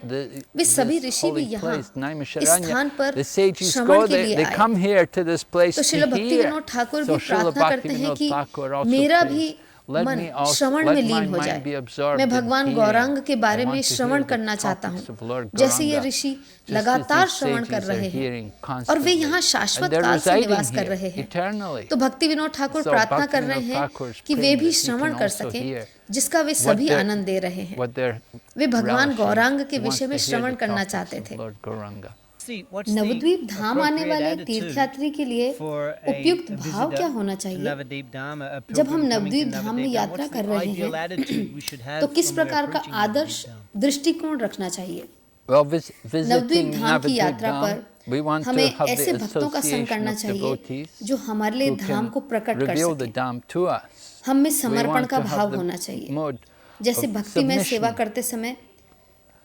वे सभी
This
ऋषि भी
holy
यहाँ
place,
इस
Naimisharanya,
स्थान पर
the sages
श्रवण
go
के
there,
लिए
they
आए।
come here to this place
तो
to
श्रील भक्ति
hear.
विनोद ठाकुर
So
भी
Srila
प्रार्थना करते हैं
Bhaktivinoda
कि
Thakur also
मेरा
prays,
भी
let
मन
me also,
श्रवण
let
में
my
लीन हो
mind
जाए।
be absorbed
मैं
in
भगवान
hearing.
गौरांग के
I
बारे में
want to
Shravan
hear the
करना चाहता
topics of
हूँ,
Lord
जैसे ये
Gauranga,
ऋषि
just as
लगातार
these
श्रवण कर
sages are
रहे हैं
hearing
और वे
constantly.
यहाँ
And
शाश्वत
they're
काल से
residing
निवास कर
here
रहे हैं।
eternally.
तो भक्ति विनोद ठाकुर
So
प्रार्थना कर रहे
Bhaktivinoda
हैं
Thakur is
कि वे
praying
भी
that he
श्रवण
can
कर
also
सकें
hear
जिसका वे
what
सभी
they're-
आनंद दे रहे हैं।
what they're
वे भगवान
relishing.
गौरांग के
He wants
विषय
to
में
hear
श्रवण
the
करना
topics
चाहते
of
थे।
Lord Gauranga.
नवद्वीप धाम आने वाले तीर्थयात्री के लिए उपयुक्त भाव क्या होना चाहिए? जब हम नवद्वीप धाम में यात्रा कर रहे हैं तो किस प्रकार का आदर्श दृष्टिकोण रखना चाहिए?
Well,
नवद्वीप
visiting
धाम की
Navadvip
यात्रा
Dham,
पर
we want to
हमें
have
ऐसे
the
भक्तों का संग
association
करना
of
चाहिए
devotees
जो हमारे लिए
who
धाम
can
को प्रकट कर
reveal the
सके।
Dham to us.
हम में
We
समर्पण
want
का
to have
भाव
the
होना चाहिए।
mode
जैसे
of
भक्ति में सेवा
submission.
करते समय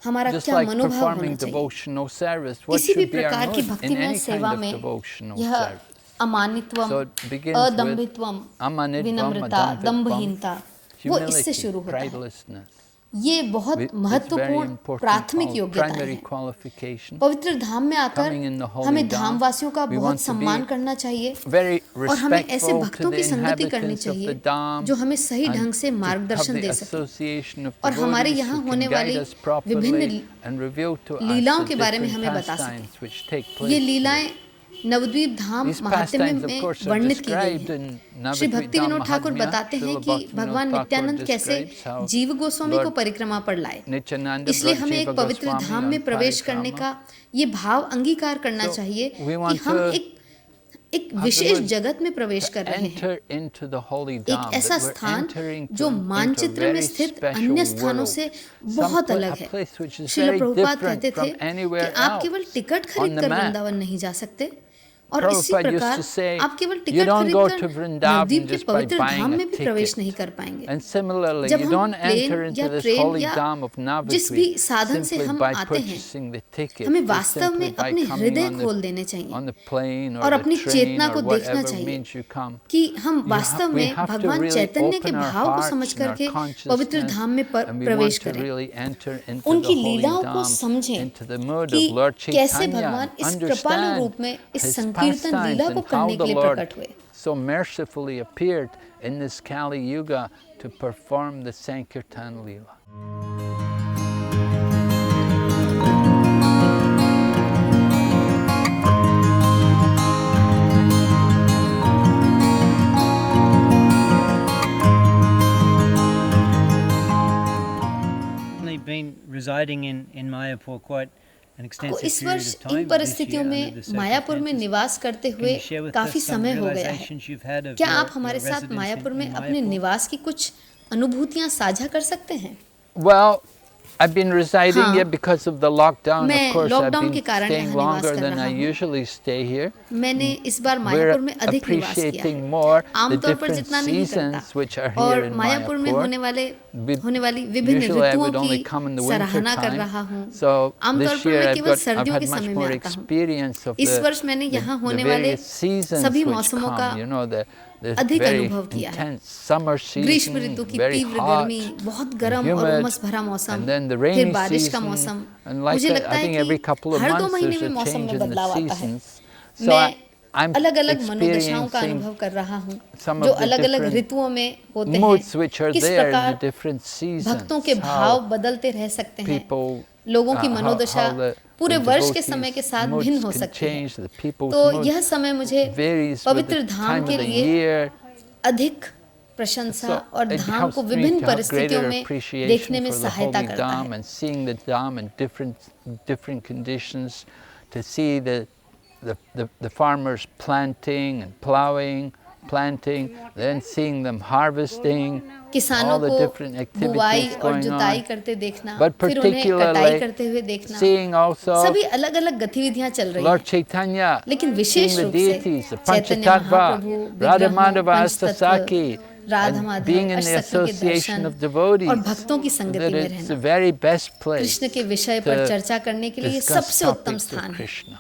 हमारा
Just
क्या
like
मनोभाव होना
performing
चाहिए?
devotional service, what
किसी भी
should be our
प्रकार की
mood in
भक्तिमय
any kind
सेवा
of
में
devotional
यह
service?
अमानित्वम,
So it begins with
अदम्भित्वम,
amanitvam,
विनम्रता,
adamvitvam,
दम्भहीनता, वो इससे
humility,
शुरू होता है।
pridelessness.
ये बहुत
It's very
महत्वपूर्ण
important
प्राथमिक
called
योग्यताएं
primary
हैं।
qualification.
पवित्र धाम में आकर
Coming in the holy
हमें
Dham,
धामवासियों का
we
बहुत
want to
सम्मान
be
करना चाहिए
Very
और हमें ऐसे
respectful to
भक्तों
the
की संगति करनी
inhabitants of
चाहिए
the Dham
जो हमें सही
and
ढंग से
to have
मार्गदर्शन
the
दे सके
association of
और हमारे
devotees
यहाँ
who
होने
can guide
वाली
us properly
विभिन्न
and reveal to us
लीलाओं
the
के बारे में
different
हमें बता
pastimes which take
सके।
place
ये
here.
लीलाएं नवद्वीप धाम
These
महात्म्य
pastimes, of
में
course, are
वर्णित की गई
described
हैं।
in
श्री
Navadvip
भक्ति
Dham
विनोद ठाकुर
Mahatmya.
बताते हैं
Srila
कि
Bhaktivinoda
भगवान
Thakur
नित्यानंद कैसे
describes how
जीव गोस्वामी को
Lord
परिक्रमा पर लाए।
Nityananda
इसलिए
brought
हमें एक
Jiva
पवित्र
Goswami
धाम
on
में प्रवेश करने
parikrama.
का ये भाव अंगीकार करना
So,
चाहिए
we
कि
want
हम
to
एक विशेष
afterwards
जगत में प्रवेश कर रहे हैं।
enter into the holy
एक
Dham,
ऐसा
that we're
स्थान
entering
जो
into a
मानचित्र में
very
स्थित
special
अन्य स्थानों
world.
से
Some
बहुत
pla-
अलग
a
है।
place which is
Srila
very
Prabhupada
different
कहते थे
from
कि
anywhere
आप केवल
else
टिकट
on
खरीद
the
कर
map.
वृंदावन नहीं जा सकते और इसी
Prabhupada used
प्रकार
to say,
आप केवल
you
टिकट
don't go
खरीद
to
कर
Vrindavan
नवद्वीप के
just by
पवित्र
buying
धाम
a
में भी प्रवेश
ticket.
नहीं कर पाएंगे।
And similarly,
जब
you
हम
don't enter
प्लेन
into
या
this
ट्रेन
holy
या
Dham of
जिस भी
Navadvip
साधन से
simply
हम
by
आते हैं,
purchasing the ticket,
हमें
just
वास्तव में
simply by
अपने
coming
हृदय
on
खोल
the,
देने चाहिए
on the plane or
और
the
अपनी
train
चेतना
or
को देखना
whatever
चाहिए
means you come.
कि हम
We
वास्तव में
have to
भगवान
really
चैतन्य के
open our
भाव को
hearts
समझ
and our
करके पवित्र
consciousness,
धाम में
and we
प्रवेश
want to
करें।
really enter into
उनकी
the holy
लीलाओं को
Dham,
समझें
into the mood
कि
of Lord
कैसे
Chaitanya,
भगवान इस कृपालु
understand
रूप में इस
his
संकीर्तन
pastimes
लीला को
and how
करने
the
के लिए
Lord
प्रकट हुए।
so mercifully appeared in this Kali Yuga to perform the Sankirtan Leela.
I've been residing in Mayapur quite an
को
extensive
इस
period
वर्ष
of time.
इन परिस्थितियों में मायापुर में निवास करते
Can
हुए
you share with
काफी
us some
समय हो गया है।
realizations you've had of
क्या
your-
आप हमारे
your
साथ
residence
मायापुर
in
में अपने
Mayapur?
निवास की कुछ अनुभूतियां साझा कर सकते हैं?
Well, I've been residing
हाँ,
here because of the lockdown.
मैं
Of course, I've
lockdown
been
के कारण
staying
यहाँ निवास
longer
कर
than
रहा
I
हूँ।
usually stay here.
मैंने इस बार
We're
मायापुर में अधिक निवास किया है।
appreciating more the
आमतौर पर
different
जितना नहीं
seasons
करता
which are here
और
in
मायापुर में
Mayapur.
होने वाली विभिन्न
Usually I
ऋतुओं
would only
की
come in the winter
सराहना कर
time.
रहा हूँ।
So
आमतौर
this
पर
year
मैं
I've
केवल
had
सर्दियों के
much
समय
more
में आता हूँ।
experience of
इस वर्ष मैंने यहाँ
the
होने वाले
various seasons
सभी
which
मौसमों का
come. You know, the
अधिक
very
अनुभव किया है।
intense summer
ग्रीष्म
season,
ऋतु की
very
तीव्र
hot,
गर्मी, बहुत गर्म और
humid,
उमस भरा मौसम,
and then the
फिर
rainy
बारिश का
season,
मौसम।
and like
मुझे
that,
लगता
I
है
think every
कि
couple of
हर 2
months
महीने
there's
में
a
मौसम
change
में
in the
बदलाव आता है।
seasons. So
मैं
I'm
अलग-अलग मनोदशाओं का
experiencing
अनुभव कर रहा हूँ
some
जो
of the
अलग-अलग
different
ऋतुओं में होते
moods
हैं।
which are
किस
there in the
प्रकार
different seasons.
भक्तों के
how
भाव बदलते रह सकते हैं।
people,
लोगों की
how
मनोदशा
the
पूरे वर्ष के
devotees'
समय के साथ
moods
भिन्न हो
can
सकती है।
change, the people's
तो
moods
यह समय मुझे
varies with
पवित्र
the
धाम
time
के
of the
लिए
year.
अधिक प्रशंसा
So
और
it
धाम
helps
को
me
विभिन्न
to have
परिस्थितियों
greater
में
appreciation
देखने में
for the
सहायता
holy
करता
Dham
है।
and seeing the Dham in different conditions, to see the farmers planting and plowing, planting, then seeing them harvesting,
किसानों
all the
को
different
बुवाई
activities
और
going
जुताई
on.
करते देखना,
But
फिर उन्हें कटाई
particularly
करते हुए देखना,
seeing also
सभी अलग-अलग गतिविधियां चल रही
Lord
हैं।
Chaitanya,
लेकिन
seeing
विशेष
the
रूप से
deities, the
Chaitanya
Panchatattva,
Mahaprabhu,
Radha
विग्रहों,
Madhava
पंचतत्व,
Astasaki,
Radha
and
Madhav,
being in the
अष्टसखी के
association
दर्शन
of devotees,
और भक्तों की संगति
that
में
it's the
रहना,
very best place
कृष्ण के विषय पर
to
चर्चा करने के लिए ये
discuss
सबसे उत्तम
topics of
स्थान है।
Krishna.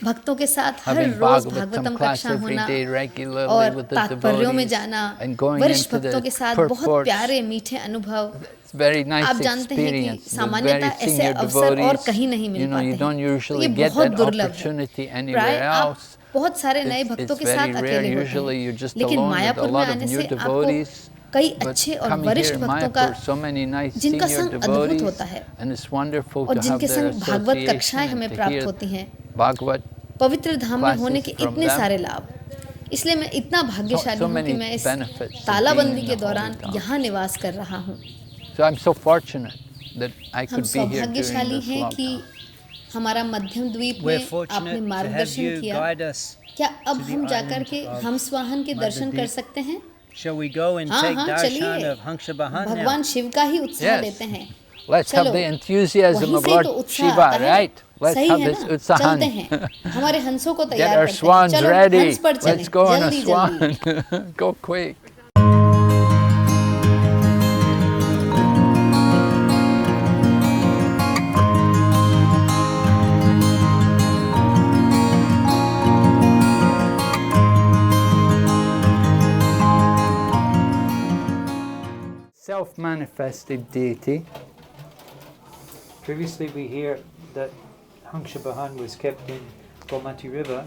भक्तों के साथ हर
Having
रोज
Bhagavatam
भागवतम
class
कक्षा
every
होना
day regularly
और
with the
तात्पर्यों में
devotees
जाना,
and going
वरिष्ठ
into
भक्तों के
the
साथ बहुत
purports.
प्यारे मीठे अनुभव।
It's very nice
आप जानते हैं कि
experience. The
सामान्यतः
very
ऐसे
senior
अवसर और
devotees,
कहीं नहीं मिल
you know,
पाते
you don't
हैं। तो
usually
ये
get
बहुत
that
दुर्लभ है।
opportunity
प्राय
anywhere
आप
else.
बहुत सारे नए भक्तों
It's
के साथ
very rare.
अकेले होते
Usually
हैं,
you're just
लेकिन
alone with a
मायापुर में
lot of
आने
new
से आपको
devotees.
कई
But
अच्छे और
coming
वरिष्ठ
here in
भक्तों का
Mayapur, so many nice
जिनका
senior
संग अद्भुत
devotees,
होता है
and it's wonderful
और
to have
जिनके
their
संग भागवत कक्षाएं
association
हमें
and to
प्राप्त
hear
होती हैं।
Bhagavad.
पवित्र धाम में होने के
classes from
इतने
them.
सारे लाभ, इसलिए मैं इतना भाग्यशाली
so
हूँ कि
many
मैं इस
benefits of
तालाबंदी
being in
के
the
दौरान
Holy Dham.
यहाँ निवास कर रहा हूँ।
So I'm so fortunate that I
हम
could be here during
सौभाग्यशाली
this
हैं कि
lockdown.
हमारा मध्यम द्वीप
We're
में आपने
fortunate to have
मार्गदर्शन
you
किया।
guide us.
क्या अब
to the
हम जाकर
island
के
of
हंसवाहन के दर्शन कर
Madhya
सकते हैं?
Shall we go and
हाँ
take
हाँ
darshan
चलिए,
of Hanshabahan now?
भगवान शिव का ही उत्साह
Yes.
लेते हैं।
Let's
चलो,
have the enthusiasm
वहीं
of
से ही
Lord
तो उत्साह
Shiva,
आता है।
right? Let's
सही
have
है
this
ना?
utsahan.
चलते हैं, हमारे हंसों को
Get
तैयार
our
करते हैं।
swans
चलो
ready.
हंस पर चलें,
Let's go on a
जल्दी जल्दी।
swan. Go quick. Self-manifested deity
previously we hear that Hangsha Bahan was kept in Gomati River,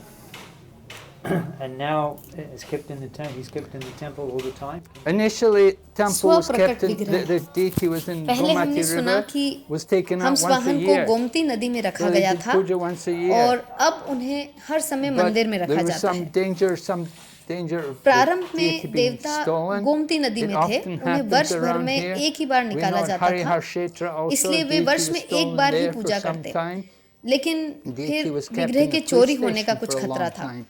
and now it's kept in the temple. He's kept in the temple all the time.
Initially, temple was
स्वप्रकट
kept in,
विग्रह।
the deity was in
पहले हमने
Gomati
सुना
River,
कि
was taken out once a
हंसवाहन को
year.
Gomti नदी में रखा
So they
गया
did
था
puja once a year.
और अब उन्हें हर समय
But
मंदिर में रखा
there was
जाता
some
है।
danger of the
प्रारंभ
deity
में
being
देवता
stolen.
गोमती नदी
It
में थे,
often
उन्हें
happens
वर्ष भर
around
में
here.
एक ही बार
We
निकाला
know at
जाता था,
Harihar Kshetra also,
इसलिए वे
deity
वर्ष
was
में एक
stolen
bar he
there for
Puja
some
करते।
time.
लेकिन
Deity
फिर
was kept
विग्रह
in
के
the
चोरी
police
होने का
station
कुछ
for a
खतरा
long
था।
time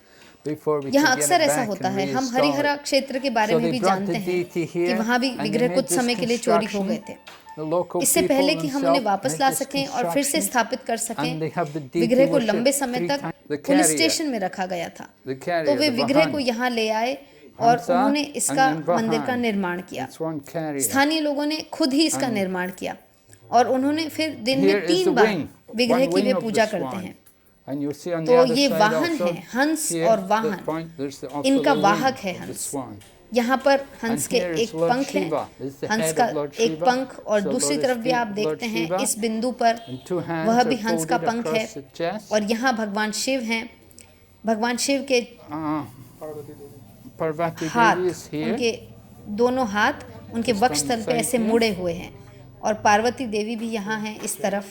before we
यहाँ
could get
अक्सर
it
ऐसा
back
होता
and
है, हम
reinstall
हरिहरा
it.
क्षेत्र के बारे
So
में
they
भी
brought
जानते
the
हैं
deity
कि
here
वहाँ भी
and they
विग्रह
made
कुछ
this
समय के लिए चोरी हो
construction.
गए थे।
The local
इससे
people
पहले कि हम उन्हें
themselves
वापस
made
ला
this
सकें और फिर से
construction,
स्थापित कर सकें,
and they have the deity
विग्रह को
worship
लंबे समय
3
तक
times. The
police
carrier,
station में रखा गया था,
the
तो
carrier,
वे
the
विग्रह को
Vahan.
यहाँ ले आए और
Hamsa
उन्होंने इसका
and then
मंदिर का
Vahan.
निर्माण किया।
It's one carrier.
स्थानीय लोगों ने खुद ही इसका
And
निर्माण किया और उन्होंने फिर दिन
Here
में
is
3
the
बार
wing,
विग्रह
one
की
wing
way
of
Puja
the
करते
swan.
हैं।
And you see on the
तो
other
ये
side
वाहन
also,
है, हंस
here,
और
the
वाहन,
point, there's also
इनका
the wing
वाहक है
of the
हंस।
swan.
यहाँ पर हंस
And
के
here is
एक
Lord
पंख है,
Shiva, is the
हंस
head
का
of Lord
एक
Shiva.
पंख, और
So
दूसरी
Lord
तरफ भी
is
आप
Lord
देखते हैं
Shiva,
इस बिंदु पर
and 2 hands
वह
are
भी हंस का
folded
पंख है,
across the chest.
और यहाँ भगवान शिव हैं। भगवान शिव के
Parvati
हाथ,
Devi is here.
उनके दोनों हाथ उनके
Just
वक्षस्थल
on
पे
the
ऐसे
side
मुड़े हुए हैं, और पार्वती देवी भी यहाँ हैं इस तरफ।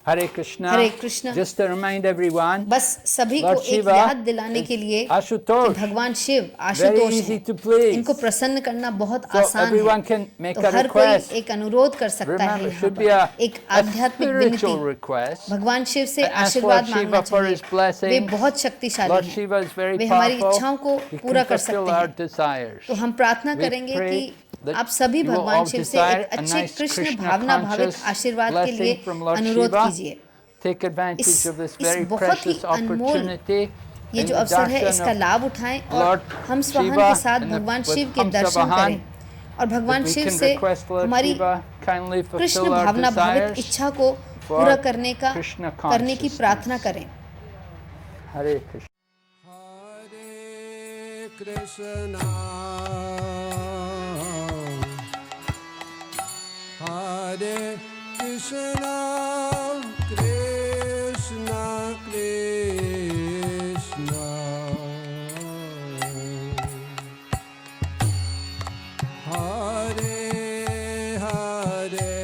Hare Krishna.
Hare Krishna.
Just to remind everyone,
बस सभी को
Lord
एक
Shiva
याद दिलाने के लिए कि
Ashutosh,
भगवान शिव
very
आशुतोष
easy
हैं,
to please.
इनको प्रसन्न करना बहुत
So
आसान
everyone
है।
can make
तो
a
हर कोई
request.
एक अनुरोध कर सकता है
Remember,
यहाँ
should
पर,
be
एक
a
आध्यात्मिक
spiritual
विनती,
request.
भगवान शिव से
And ask
आशीर्वाद
Lord
मांगना
Shiva for his
चाहिए।
blessings.
वे बहुत शक्तिशाली
Lord
हैं,
Shiva is very
वे हमारी
powerful.
इच्छाओं को
He
पूरा
can
कर
fulfill
सकते
our
हैं।
desires.
तो हम प्रार्थना
We
करेंगे
pray
कि
that
आप सभी
you will
भगवान
all
शिव से
desire
एक
a
अच्छे
nice
कृष्ण
Krishna
भावना भावित
conscious
आशीर्वाद के लिए
blessing from Lord
अनुरोध
Shiva.
कीजिए।
Take advantage
इस-
of this
इस
very
बहुत ही
precious
अनमोल
opportunity.
ये
in
जो
the
अवसर है
darshan
इसका
of
लाभ उठाएं और
Lord
हम स्वाहन
Shiva
के साथ
and the-
भगवान
with
शिव के
Hamsa
दर्शन
Vahan,
करें और भगवान
that we
शिव
can
से
request Lord
हमारी
Shiva kindly
Krishna
fulfill our
Bhavna भावित
desires
इच्छा को
for
पूरा करने का
Krishna
करने की
consciousness.
प्रार्थना करें।
Hare Krishna.
Hare Krishna, Hare Krishna, Krishna Krishna, Hare Hare,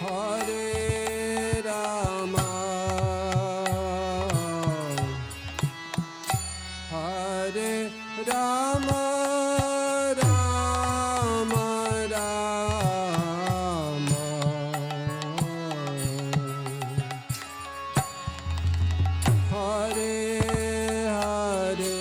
Hare Rama, Hare Rama, Rama Rama, Hare Hare.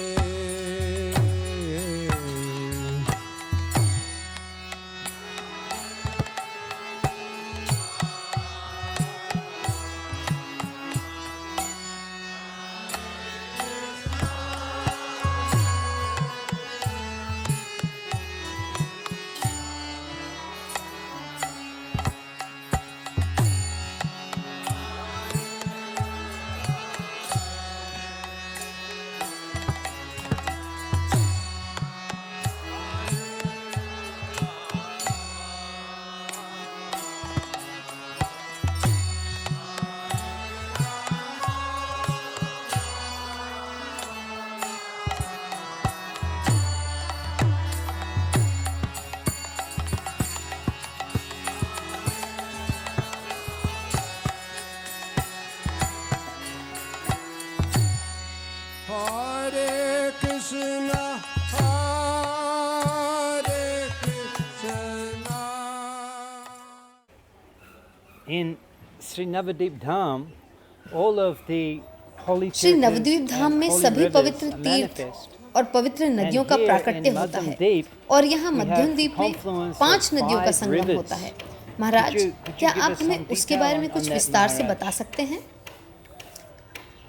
Hare Krishna, Hare Krishna.
In Sri Navadip Dham, all of the holy
Shri
tirthas
Nabadwip Dham
and
में
holy
सभी
rivers
पवित्र
are
तीर्थ
manifest.
और पवित्र नदियों का
here
प्राकट्य
in
होता है,
Madhyamdip,
और यहाँ
we have
मध्यम द्वीप में
confluence of
5 नदियों का
5
संगम
rivers.
होता है। महाराज,
Could you
क्या
give
आप
us
हमें
some
उसके
detail
बारे में
on
कुछ
that,
विस्तार से
Maharaj?
बता सकते हैं?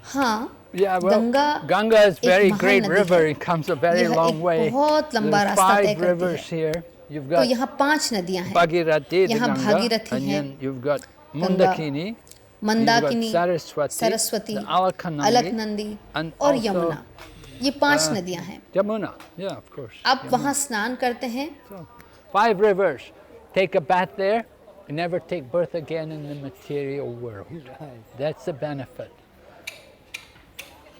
हाँ,
Yeah, well,
Ganga
Ganga is
एक
very
महान
great
नदी
river.
है।
It comes a very
यह
long
एक
way.
बहुत लंबा
There's
रास्ता तय
5
करती
rivers
है।
here. You've
तो
got
यहाँ 5 नदियाँ हैं।
Bhagirathi, the
यहाँ
Ganga,
भागीरथी
and
है,
then you've got
Ganga,
Mandakini,
Mandakini,
you've got Saraswati,
Saraswati,
the Alaknandi,
अलकनंदी
and
और
also,
यमुना। ये 5 नदियाँ हैं।
Yamuna. Yeah, of course.
आप
Yamuna.
वहाँ स्नान करते हैं
So, 5 rivers. Take a bath there, and never take birth again in the material world. That's the benefit.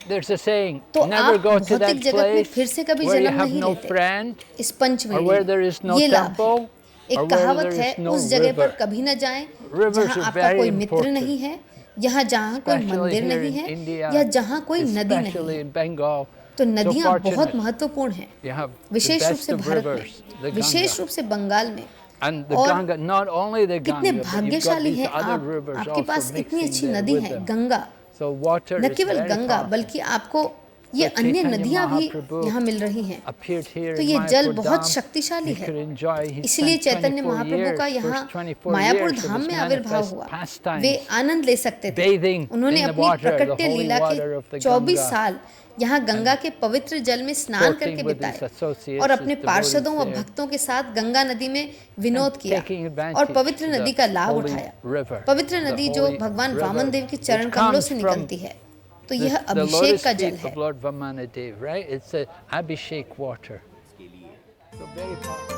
There's a saying,
तो
never
आप
go to that
भौतिक जगत में फिर
place
से कभी
where you
जन्म
have
नहीं
no
लेते
friend,
इस
or
Pachmarhi
where there is no
ये लाभ है।
temple,
एक
or where
कहावत
there
है
is no
उस जगह पर
river.
कभी न जाएं
Rivers
जहाँ
are
आपका
very
कोई मित्र
important.
नहीं है, यहाँ जहाँ कोई
Especially
मंदिर
here
नहीं
in
है
India,
या जहाँ कोई नदी नहीं
especially
है।
in Bengal.
तो
So
नदियाँ बहुत
fortunate.
महत्वपूर्ण हैं,
You have the
विशेष रूप
best
से
of
भारत
rivers,
में,
the
विशेष
Ganga.
रूप से बंगाल में।
And the
और
Ganga, not only the
कितने
Ganga, but you've got
भाग्यशाली
these
हैं
other
आप,
rivers
आपके
also
पास इतनी अच्छी
mixing there
नदी
with
है
them.
गंगा।
So water
न
is
केवल
very
गंगा
powerful.
बल्कि आपको ये
So
अन्य
Chaitanya
नदियाँ भी
Mahaprabhu
यहाँ मिल रही हैं।
appeared here
तो
in
ये जल
Mayapur
बहुत
Dham.
शक्तिशाली
He
है।
could enjoy. He
इसलिए
spent
चैतन्य
24
महाप्रभु का
years,
यहाँ
first 24
Mayapur
years of
Dham
his
में आविर्भाव
manifest
हुआ।
pastimes,
वे आनंद ले सकते थे।
bathing
उन्होंने
in the
अपनी
water, the
प्रकट्य
holy
Leela
water of
के
the
24
Ganga,
साल यहाँ गंगा के पवित्र जल में स्नान
sporting
करके
with his
बिताए
associates,
और अपने
his
पार्षदों व
devotees there,
भक्तों के साथ गंगा नदी में विनोद किया
taking advantage
और पवित्र
of the
नदी का लाभ
holy
उठाया।
river,
पवित्र
the
नदी जो
holy
भगवान
river
वामन देव के
which
चरण कमलों
comes
से
from
निकलती है। तो यह
the
अभिषेक
lotus
का जल
feet
है।
of Lord Vamanadev, right? It's a Abhishek water. So very powerful.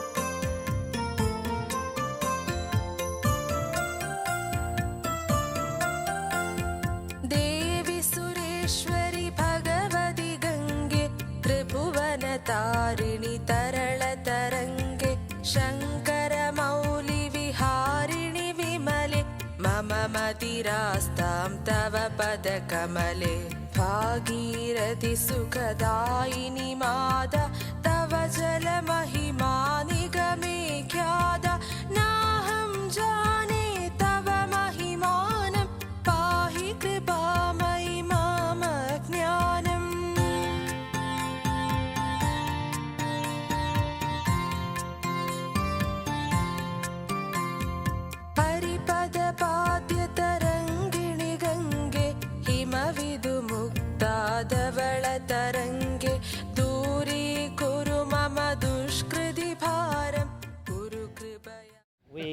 देवी सुरेश्वरी भगवती गंगे त्रिभुवन तारिणी तरल तरंगे शंकर मौलि विहारिणि विमले मम मतिरास्तां तव पद कमले भागीरथि सुखदायिनि मादा तव जल महिमा निगमे ख्यादा नाहं जाने तव महिमानं पाहि कृपामयि माम ज्ञानम् हरिपद पाद्य तरंगिणि गंगे हिमविदुमुक्ता धवल तरंगे दूरी कुरु मम दुष्कृति भारं कुरु कृपया।
We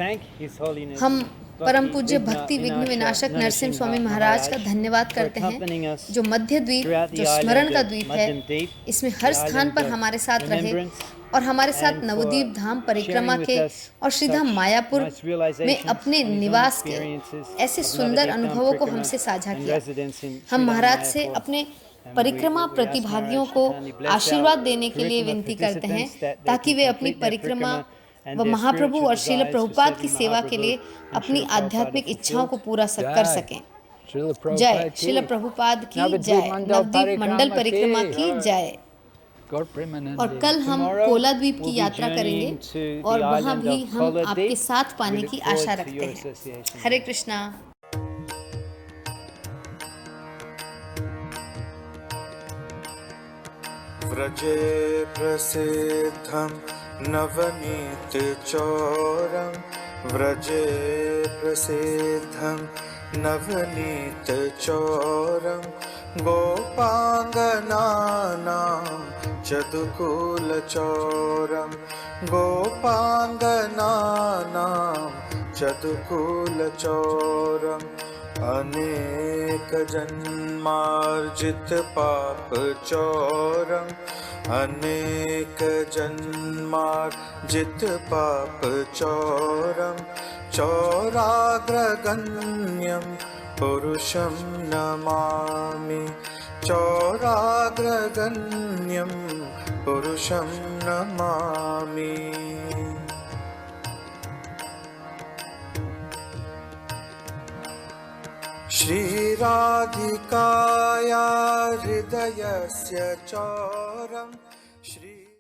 thank His Holiness
हम
Bhakti
परम पूज्य
Vigna
भक्ति विघ्न
Vinasha
विनाशक नरसिंह
Narasimha
स्वामी महाराज का
Maharaj
धन्यवाद
for
करते
accompanying
हैं
us
जो मध्य द्वीप
throughout the
जो स्मरण
island
का
of
द्वीप
Madhyan
है
Deep,
इसमें हर
the
स्थान
island
पर
of
हमारे साथ रहे
remembrance,
और हमारे साथ
and
नवद्वीप
for
धाम परिक्रमा
sharing
के
with us
और श्रीधाम
such
मायापुर
nice
में
realizations
अपने
and his own
निवास के
experiences
ऐसे
of
सुंदर
Navadvip Dham
अनुभवों को
Parikrama
हमसे साझा
and
किया।
residence in
हम
Sridham
महाराज से
Mayapur.
अपने
And
परिक्रमा
we ask
प्रतिभागियों
Maharaj
को
to kindly bless
आशीर्वाद
our
देने के लिए
curriculum
विनती करते हैं
participants that they
ताकि
can
वे अपनी
complete their
परिक्रमा
परिक्रमा and
व
their
महाप्रभु
spiritual
और Srila
desires to
Prabhupada
serve
की सेवा के लिए
Mahaprabhu and
अपनी
Srila Prabhupada
आध्यात्मिक
fulfill.
इच्छाओं को पूरा कर
Jai.
सकें।
Srila
जय
Prabhupada
श्रील
ki.
प्रभुपाद की
Navadvip
जय,
Mandal
नवद्वीप मंडल
Parikrama
परिक्रमा
ki.
की जय।
Gaur Premanande.
और कल हम
Tomorrow
कोला द्वीप
we'll
की
be
यात्रा करेंगे
journeying to the
और वहाँ
island
भी
of
हम
Kola
आपके
Deep.
साथ पाने
We
की
look forward
आशा
to
रखते
your
हैं।
association.
हरे कृष्णा।
व्रजे प्रसिद्धं नवनीतचौरं व्रजे प्रसिद्धं नवनीतचौरं गोपाङ्गनानां चतुकुलचौरं गोपाङ्गनानां चतुकुलचौरम् अनेकजन्मार्जित पापचौरम् अनेकजन्मार्जित पापचौरम् चौराग्रगण्यं पुरुषं नमामि चौराग्रगण्यं पुरुषं नमामि श्रीराधिकाया हृदयस्य चौरम्